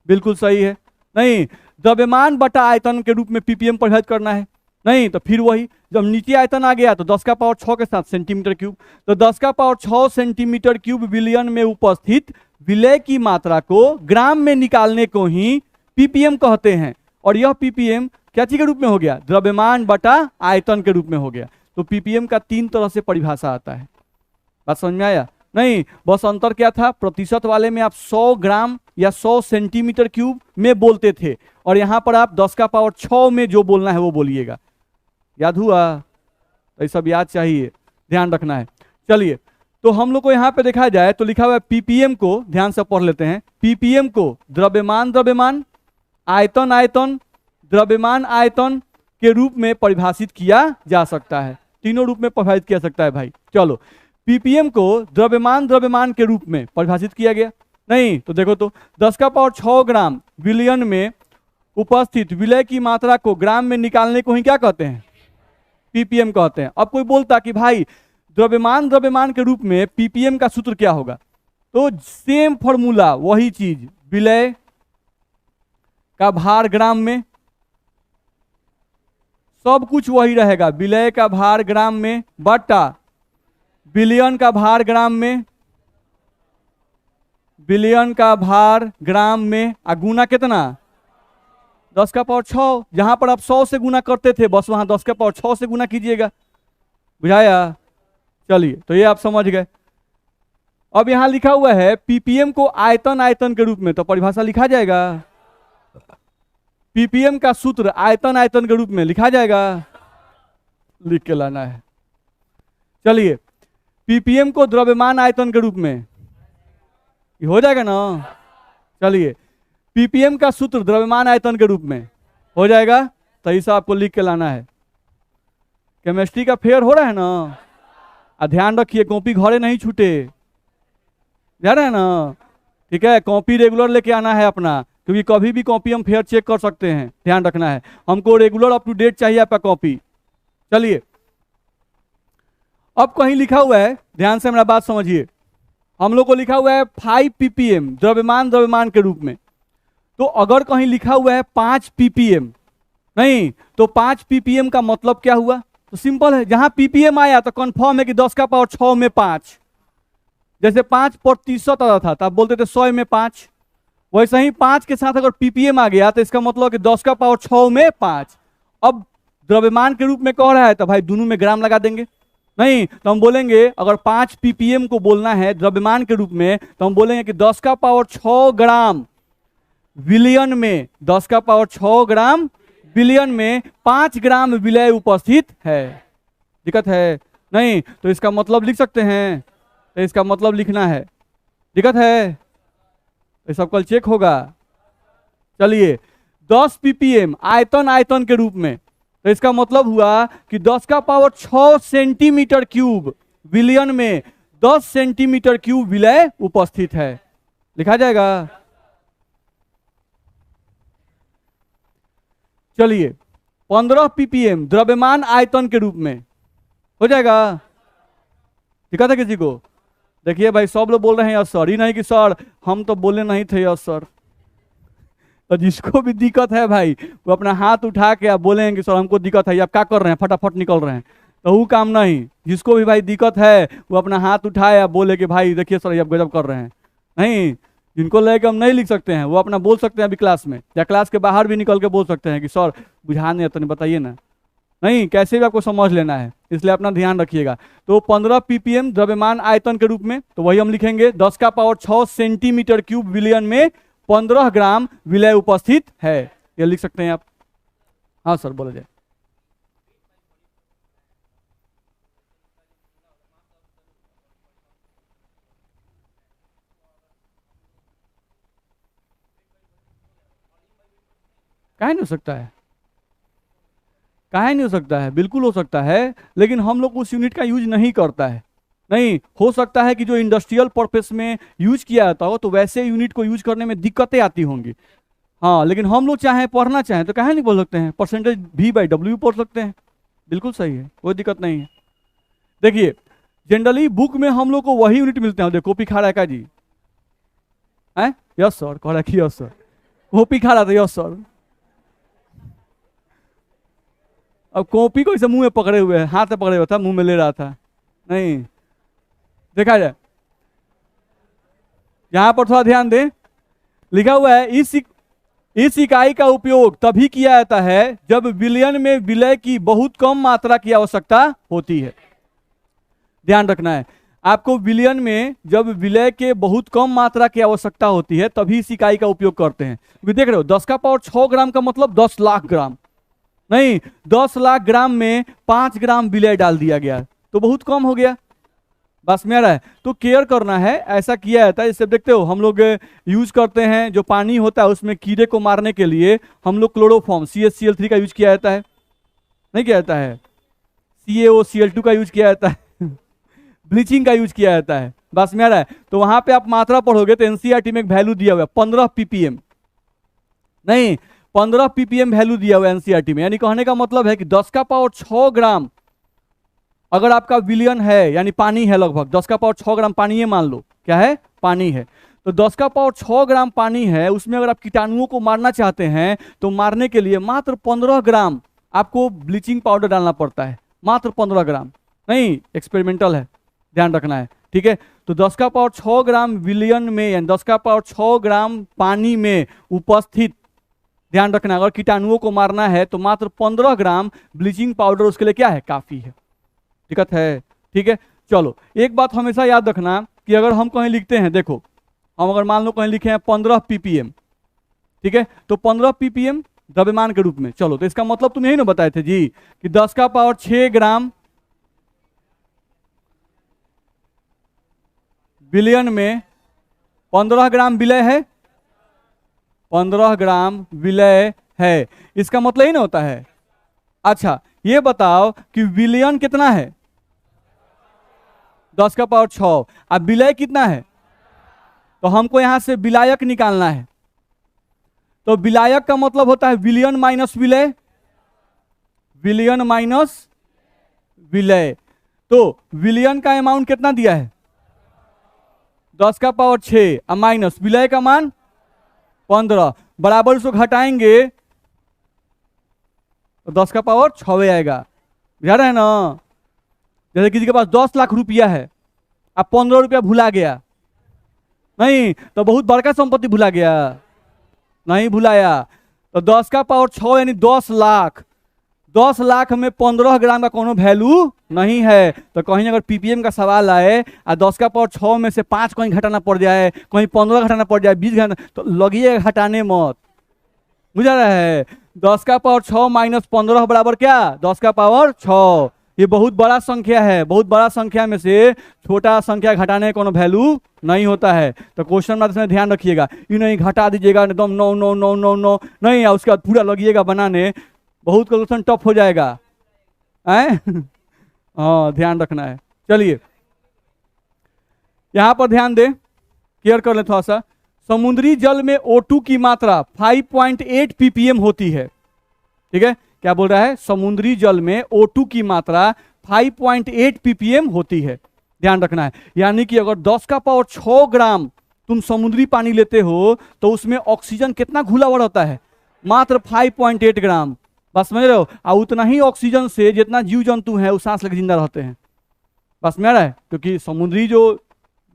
बिल्कुल सही है। नहीं, द्रव्यमान बटा आयतन के रूप में पीपीएम परिभाषित करना है। नहीं, तो फिर वही, जब नीचे आयतन आ गया तो 10⁻6 के साथ सेंटीमीटर क्यूब, तो 10⁻6 सेंटीमीटर क्यूब विलयन में उपस्थित विलय की मात्रा को ग्राम में निकालने को ही पीपीएम कहते हैं। और यह पीपीएम क्या चीज के रूप में हो गया, द्रव्यमान बटा आयतन के रूप में हो गया। तो पीपीएम का 3 तरह से परिभाषा आता है। बात समझ में आया। नहीं, बस अंतर क्या था, प्रतिशत वाले में आप 100 ग्राम या 100 सेंटीमीटर क्यूब में बोलते थे, और यहां पर आप 10⁻6 में जो बोलना है वो बोलिएगा। याद हुआ, तो ये सब याद चाहिए, ध्यान रखना है। चलिए, तो हम लोग को यहाँ पे देखा जाए तो लिखा हुआ है पीपीएम को, ध्यान से पढ़ लेते हैं। पीपीएम को द्रव्यमान आयतन द्रव्यमान आयतन के रूप में परिभाषित किया जा सकता है। तीनों रूप में परिभाषित किया सकता है भाई। चलो, पीपीएम को द्रव्यमान के रूप में परिभाषित किया गया। नहीं, तो देखो तो 10⁻6 ग्राम विलयन में उपस्थित विलय की मात्रा को ग्राम में निकालने को ही क्या कहते हैं, पीपीएम कहते हैं। अब कोई बोलता कि भाई द्रव्यमान के रूप में पीपीएम का सूत्र क्या होगा, तो सेम फॉर्मूला, वही चीज, विलय का भार ग्राम में, सब कुछ वही रहेगा, विलय का भार ग्राम में बटा विलयन का भार ग्राम में, विलयन का भार ग्राम में, गुना कितना, 10⁻6। जहां पर आप 100 से गुना करते थे बस वहां 10⁻6 से गुना कीजिएगा। बुझाया। चलिए, तो ये आप समझ गए। अब यहां लिखा हुआ है पीपीएम को आयतन के रूप में, तो परिभाषा लिखा जाएगा, पीपीएम का सूत्र आयतन के रूप में लिखा जाएगा, लिख के लाना है। चलिए, पीपीएम को द्रव्यमान आयतन के रूप में, ये हो जाएगा ना। चलिए, पीपीएम का सूत्र द्रव्यमान आयतन के रूप में हो जाएगा। सही से आपको लिख के लाना है। केमिस्ट्री का फेयर हो रहा है ना, ध्यान रखिए कॉपी घरे नहीं छूटे, ध्यान है ना, ठीक है। कॉपी रेगुलर लेके आना है अपना, क्योंकि कभी भी कॉपी हम फेयर चेक कर सकते हैं, ध्यान रखना है। हमको रेगुलर अप टू डेट चाहिए आपका कॉपी। चलिए, अब कहीं लिखा हुआ है, ध्यान से मेरा बात समझिए, हम लोग को लिखा हुआ है 5 ppm द्रव्यमान के रूप में। तो अगर कहीं लिखा हुआ है 5 ppm, नहीं तो 5 ppm का मतलब क्या हुआ? तो सिंपल है, जहां ppm आया तो कंफर्म है कि 10 का पावर 6 में 5। जैसे 5% आता था तो आप बोलते थे 100 में 5, वैसे ही 5 के साथ अगर ppm आ गया तो इसका मतलब कि 10 का पावर 6 में 5। अब द्रव्यमान के रूप में कह रहा है तो भाई दोनों में ग्राम लगा देंगे। नहीं तो हम बोलेंगे अगर 5 ppm को बोलना है द्रव्यमान के रूप में तो हम बोलेंगे कि 10 का पावर 6 ग्राम विलियन में, 10 का पावर 6 ग्राम विलियन में 5 ग्राम विलय उपस्थित है। दिक्कत है? नहीं तो इसका मतलब लिख सकते हैं, तो इसका मतलब लिखना है। दिक्कत है? ये सब कल चेक होगा। चलिए, 10 ppm आयतन के रूप में, तो इसका मतलब हुआ कि 10 का पावर 6 सेंटीमीटर क्यूब विलियन में 10 सेंटीमीटर क्यूब विलय उपस्थित है। लिखा जाएगा। चलिए, 15 ppm द्रव्यमान आयतन के रूप में हो जाएगा। दिक्कत है किसी को? देखिए भाई, सब लोग बोल रहे हैं यस सर, ही नहीं कि सर हम तो बोले नहीं थे यस सर। तो जिसको भी दिक्कत है भाई वो अपना हाथ उठा के आप बोलेंगे कि सर हमको दिक्कत है, आप क्या कर रहे हैं, फटाफट निकल रहे हैं, तो वो काम नहीं। जिसको भी भाई दिक्कत है वो अपना हाथ उठाए, आप बोले कि भाई देखिए सर आप गजब कर रहे हैं। नहीं, जिनको लेके हम नहीं लिख सकते हैं वो अपना बोल सकते हैं अभी क्लास में, या क्लास के बाहर भी निकल के बोल सकते हैं कि सर बुझा नहीं, तो नहीं बताइए ना। नहीं, कैसे भी आपको समझ लेना है, इसलिए अपना ध्यान रखिएगा। तो 15 ppm द्रव्यमान आयतन के रूप में, तो वही हम लिखेंगे 10 का पावर 6 सेंटीमीटर क्यूब विलियन में 15 ग्राम विलय उपस्थित है। ये लिख सकते हैं आप। हाँ सर, बोला जाए। काहे नहीं हो सकता है? काहे नहीं हो सकता है? बिल्कुल हो सकता है, लेकिन हम लोग उस यूनिट का यूज नहीं करता है। नहीं, हो सकता है कि जो इंडस्ट्रियल पर्पस में यूज किया जाता हो तो वैसे यूनिट को यूज करने में दिक्कतें आती होंगी। हाँ, लेकिन हम लोग चाहें पढ़ना चाहें तो काहे नहीं बोल सकते हैं, परसेंटेज V/W पढ़ सकते हैं। बिल्कुल सही है, कोई दिक्कत नहीं है। देखिए, जनरली बुक में हम लोग को वही यूनिट मिलते हैं। देखो, कॉपी खा रहा है का जी? है यस सर, कह रहा कि यस सर। कॉपी खा रहा था, यस सर। अब कॉपी को इसे मुंह में पकड़े हुए है, हाथ में पकड़े हुआ था, मुंह में ले रहा था। नहीं, देखा जाए यहां पर थोड़ा ध्यान दें, लिखा हुआ है इस इकाई का उपयोग तभी किया जाता है जब विलयन में विलय की बहुत कम मात्रा की आवश्यकता होती है। ध्यान रखना है आपको, विलयन में जब विलय के बहुत कम मात्रा की आवश्यकता होती है तभी इस इकाई का उपयोग करते हैं। देख रहे हो, 10 का पावर 6 ग्राम का मतलब 10 लाख ग्राम। नहीं, 10 लाख ग्राम में 5 ग्राम विलय डाल दिया गया तो बहुत कम हो गया। बस में आ रहा है, तो केयर करना है, ऐसा किया जाता है। इससे देखते हो हम लोग यूज करते हैं, जो पानी होता है उसमें कीड़े को मारने के लिए हम लोग क्लोरोफॉर्म CaCl3 का यूज किया जाता है, नहीं किया जाता है? CaOCl2 का यूज किया जाता है ब्लीचिंग का यूज किया जाता है। बस में आ रहा है, तो वहां पे आप मात्रा पढ़ोगे तो एनसीईआरटी में एक वैल्यू दिया हुआ है 15 ppm। नहीं, 15 ppm वैल्यू दिया हुआ है एनसीईआरटी में। यानी कहने का मतलब है कि 10 का पावर 6 ग्राम अगर आपका विलियन है, यानी पानी है, लगभग 10 का पावर 6 ग्राम पानी है, मान लो क्या है, पानी है। तो 10 का पावर 6 ग्राम पानी है, उसमें अगर आप कीटाणुओं को मारना चाहते हैं तो मारने के लिए मात्र 15 ग्राम आपको ब्लीचिंग पाउडर डालना पड़ता है, मात्र 15 ग्राम। नहीं, एक्सपेरिमेंटल है, ध्यान रखना है, ठीक है। तो 10 का पावर 6 ग्राम विलियन में, यानी 10 का पावर 6 ग्राम पानी में उपस्थित, ध्यान रखना, अगर कीटाणुओं को मारना है तो मात्र 15 ग्राम ब्लीचिंग पाउडर उसके लिए क्या है, काफी है। दिक्कत है? ठीक है। चलो, एक बात हमेशा याद रखना कि अगर हम कहीं लिखते हैं, देखो हम अगर मान लो कहीं लिखे हैं 15 ppm, ठीक है, तो 15 ppm द्रव्यमान के रूप में, चलो तो इसका मतलब तुम यही ना बताए थे जी कि 10 का पावर 6 ग्राम विलियन में 15 ग्राम विलय है, 15 ग्राम विलय है। इसका मतलब ही ना होता है अच्छा ये बताओ कि विलयन कितना है? 10 का पावर 6। अब विलय कितना है? तो हमको यहां से विलायक निकालना है। तो विलायक का मतलब होता है विलयन माइनस विलय, विलयन माइनस विलय। तो विलयन का अमाउंट कितना दिया है? 10 का पावर 6 और माइनस विलय का मान 15, बराबर उसको घटाएंगे तो 10 का पावर 6 आएगा। याद है ना? जैसे किसी के पास 10 लाख रुपया है, अब 15 रुपया भुला गया, नहीं तो बहुत बड़का संपत्ति भुला गया, नहीं भुलाया। तो 10 का पावर 6 यानी 10 लाख। 10 लाख में 15 ग्राम का कोनो वैल्यू नहीं है। तो कहीं अगर पीपीएम का सवाल आए और 10 का पावर 6 में से 5 कहीं घटाना पड़ जाए, कहीं 15 घटाना पड़ जाए, 20 घटाना, तो लगिए घटाने मत। बुझा रहा है? 10 का पावर 6 माइनस 15 बराबर क्या? 10 का पावर 6। ये बहुत बड़ा संख्या है, बहुत बड़ा संख्या में से छोटा संख्या घटाने का कोनो वैल्यू नहीं होता है। तो क्वेश्चन में इसमें ध्यान रखिएगा, ये नहीं घटा दीजिएगा एकदम 9 9 9 9 9 नहीं, उसके बाद पूरा लगिएगा बनाने, बहुत क्वेश्चन टफ हो जाएगा। हाँ ध्यान रखना है। चलिए यहां पर ध्यान दें, क्लियर कर ले थोड़ा सा। समुद्री जल में O2 की मात्रा 5.8 ppm होती है। ठीक है, क्या बोल रहा है? समुद्री जल में O2 की मात्रा 5.8 ppm होती है। ध्यान रखना है, यानी कि अगर 10 का पावर 6 ग्राम तुम समुद्री पानी लेते हो तो उसमें ऑक्सीजन कितना घुला हुआ होता है? मात्र 5.8 ग्राम। बस समझ रहे हो? और उतना ही ऑक्सीजन से जितना जीव जंतु है वो सांस लेकर जिंदा रहते हैं। बस में आ रहा है? क्योंकि समुद्री जो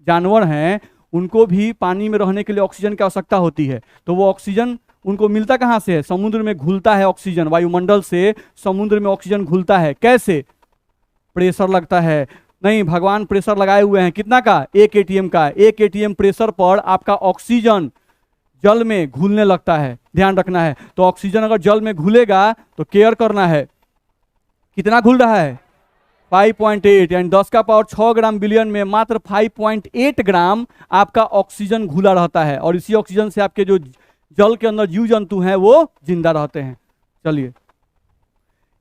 जानवर हैं उनको भी पानी में रहने के लिए ऑक्सीजन की आवश्यकता होती है। तो वो ऑक्सीजन उनको मिलता कहाँ से है? समुद्र में घुलता है ऑक्सीजन, वायुमंडल से समुद्र में ऑक्सीजन घुलता है। कैसे? प्रेशर लगता है। नहीं, भगवान प्रेशर लगाए हुए हैं। कितना का? 1 atm का। 1 atm प्रेशर पर आपका ऑक्सीजन जल में घुलने लगता है। ध्यान रखना है। तो ऑक्सीजन अगर जल में घुलेगा तो केयर करना है। कितना घुल रहा है? 5.8, यानी 10 का पावर 6 ग्राम बिलियन में मात्र 5.8 ग्राम आपका ऑक्सीजन घुला रहता है, और इसी ऑक्सीजन से आपके जो जल के अंदर जीव जंतु हैं वो जिंदा रहते हैं। चलिए,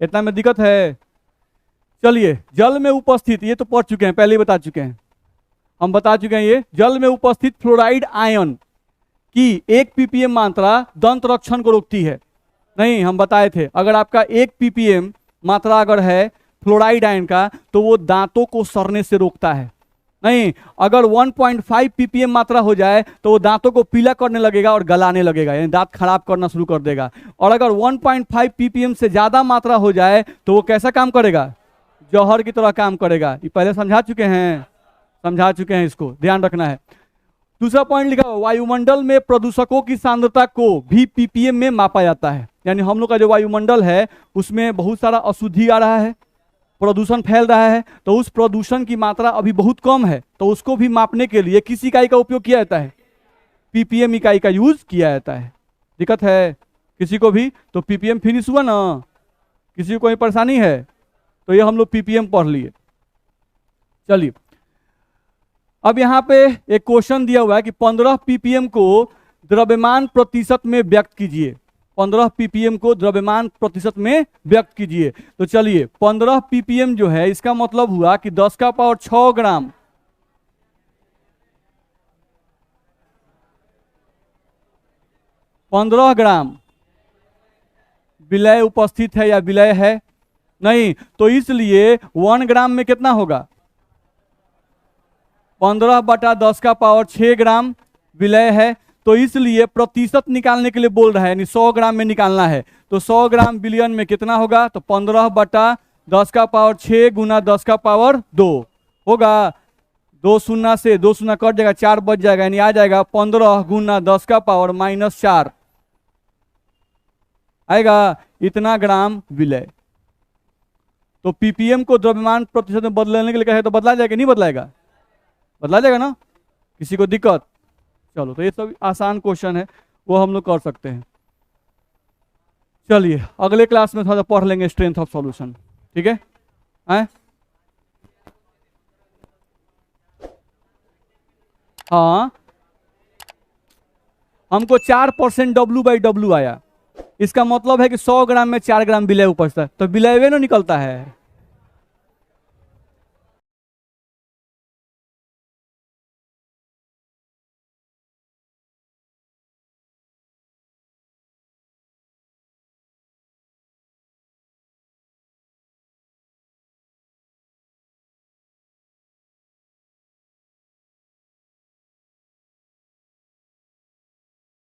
इतना में दिक्कत है? चलिए, जल में उपस्थित, ये तो पढ़ चुके हैं, पहले ही बता चुके हैं, हम बता चुके हैं। ये जल में उपस्थित फ्लोराइड आयन की 1 ppm मात्रा दंत रक्षण को रोकती है। नहीं, हम बताए थे, अगर आपका 1 ppm मात्रा अगर है फ्लोराइड आयन का तो वो दांतों को सड़ने से रोकता है। नहीं, अगर 1.5 ppm मात्रा हो जाए तो वो दांतों को पीला करने लगेगा और गलाने लगेगा, यानी दांत खराब करना शुरू कर देगा। और अगर 1.5 ppm से ज्यादा मात्रा हो जाए तो वो कैसा काम करेगा? जौहर की तरह काम करेगा। ये पहले समझा चुके हैं, समझा चुके हैं, इसको ध्यान रखना है। दूसरा पॉइंट लिखा, वायुमंडल में प्रदूषकों की सांद्रता को भी ppm में मापा जाता है। यानी हम लोग का जो वायुमंडल है उसमें बहुत सारा अशुद्धि आ रहा है, प्रदूषण फैल रहा है, तो उस प्रदूषण की मात्रा अभी बहुत कम है, तो उसको भी मापने के लिए किस इकाई का उपयोग किया जाता है? ppm इकाई का यूज किया जाता है। दिक्कत है किसी को भी? तो ppm फिनिश हुआ ना? किसी को कोई परेशानी है? तो ये हम लोग ppm पढ़ लिए। चलिए, अब यहां पे एक क्वेश्चन दिया हुआ है कि 15 ppm को द्रव्यमान प्रतिशत में व्यक्त कीजिए। 15 ppm को द्रव्यमान प्रतिशत में व्यक्त कीजिए। तो चलिए, 15 ppm जो है इसका मतलब हुआ कि 10 का पावर 6 ग्राम 15 ग्राम विलय उपस्थित है या विलय है? नहीं, तो इसलिए 1 ग्राम में कितना होगा? 15/10 का पावर 6 ग्राम विलय है। तो इसलिए प्रतिशत निकालने के लिए बोल रहा है, यानी 100 ग्राम में निकालना है। तो 100 ग्राम बिलियन में कितना होगा? तो 15/10 का पावर 6 गुना 10 का पावर 2 होगा। 2 शून्य से 2 शून्य कट जाएगा, 4 बच जाएगा, यानी आ जाएगा 15 गुना 10 का पावर -4 आएगा, इतना ग्राम विलय। तो पीपीएम को द्रव्यमान प्रतिशत में बदलने के लिए कहे तो बदला जाएगा, नहीं बदलाएगा? बदला जाएगा ना? किसी को दिक्कत? चलो, तो ये सब आसान क्वेश्चन है, वो हम लोग कर सकते हैं। चलिए, अगले क्लास में थोड़ा पढ़ लेंगे स्ट्रेंथ ऑफ सॉल्यूशन। ठीक है? हाँ, हमको 4% W/W आया। इसका मतलब है कि 100 ग्राम में 4 ग्राम विलय उपजता है, तो विलयवे ना निकलता है।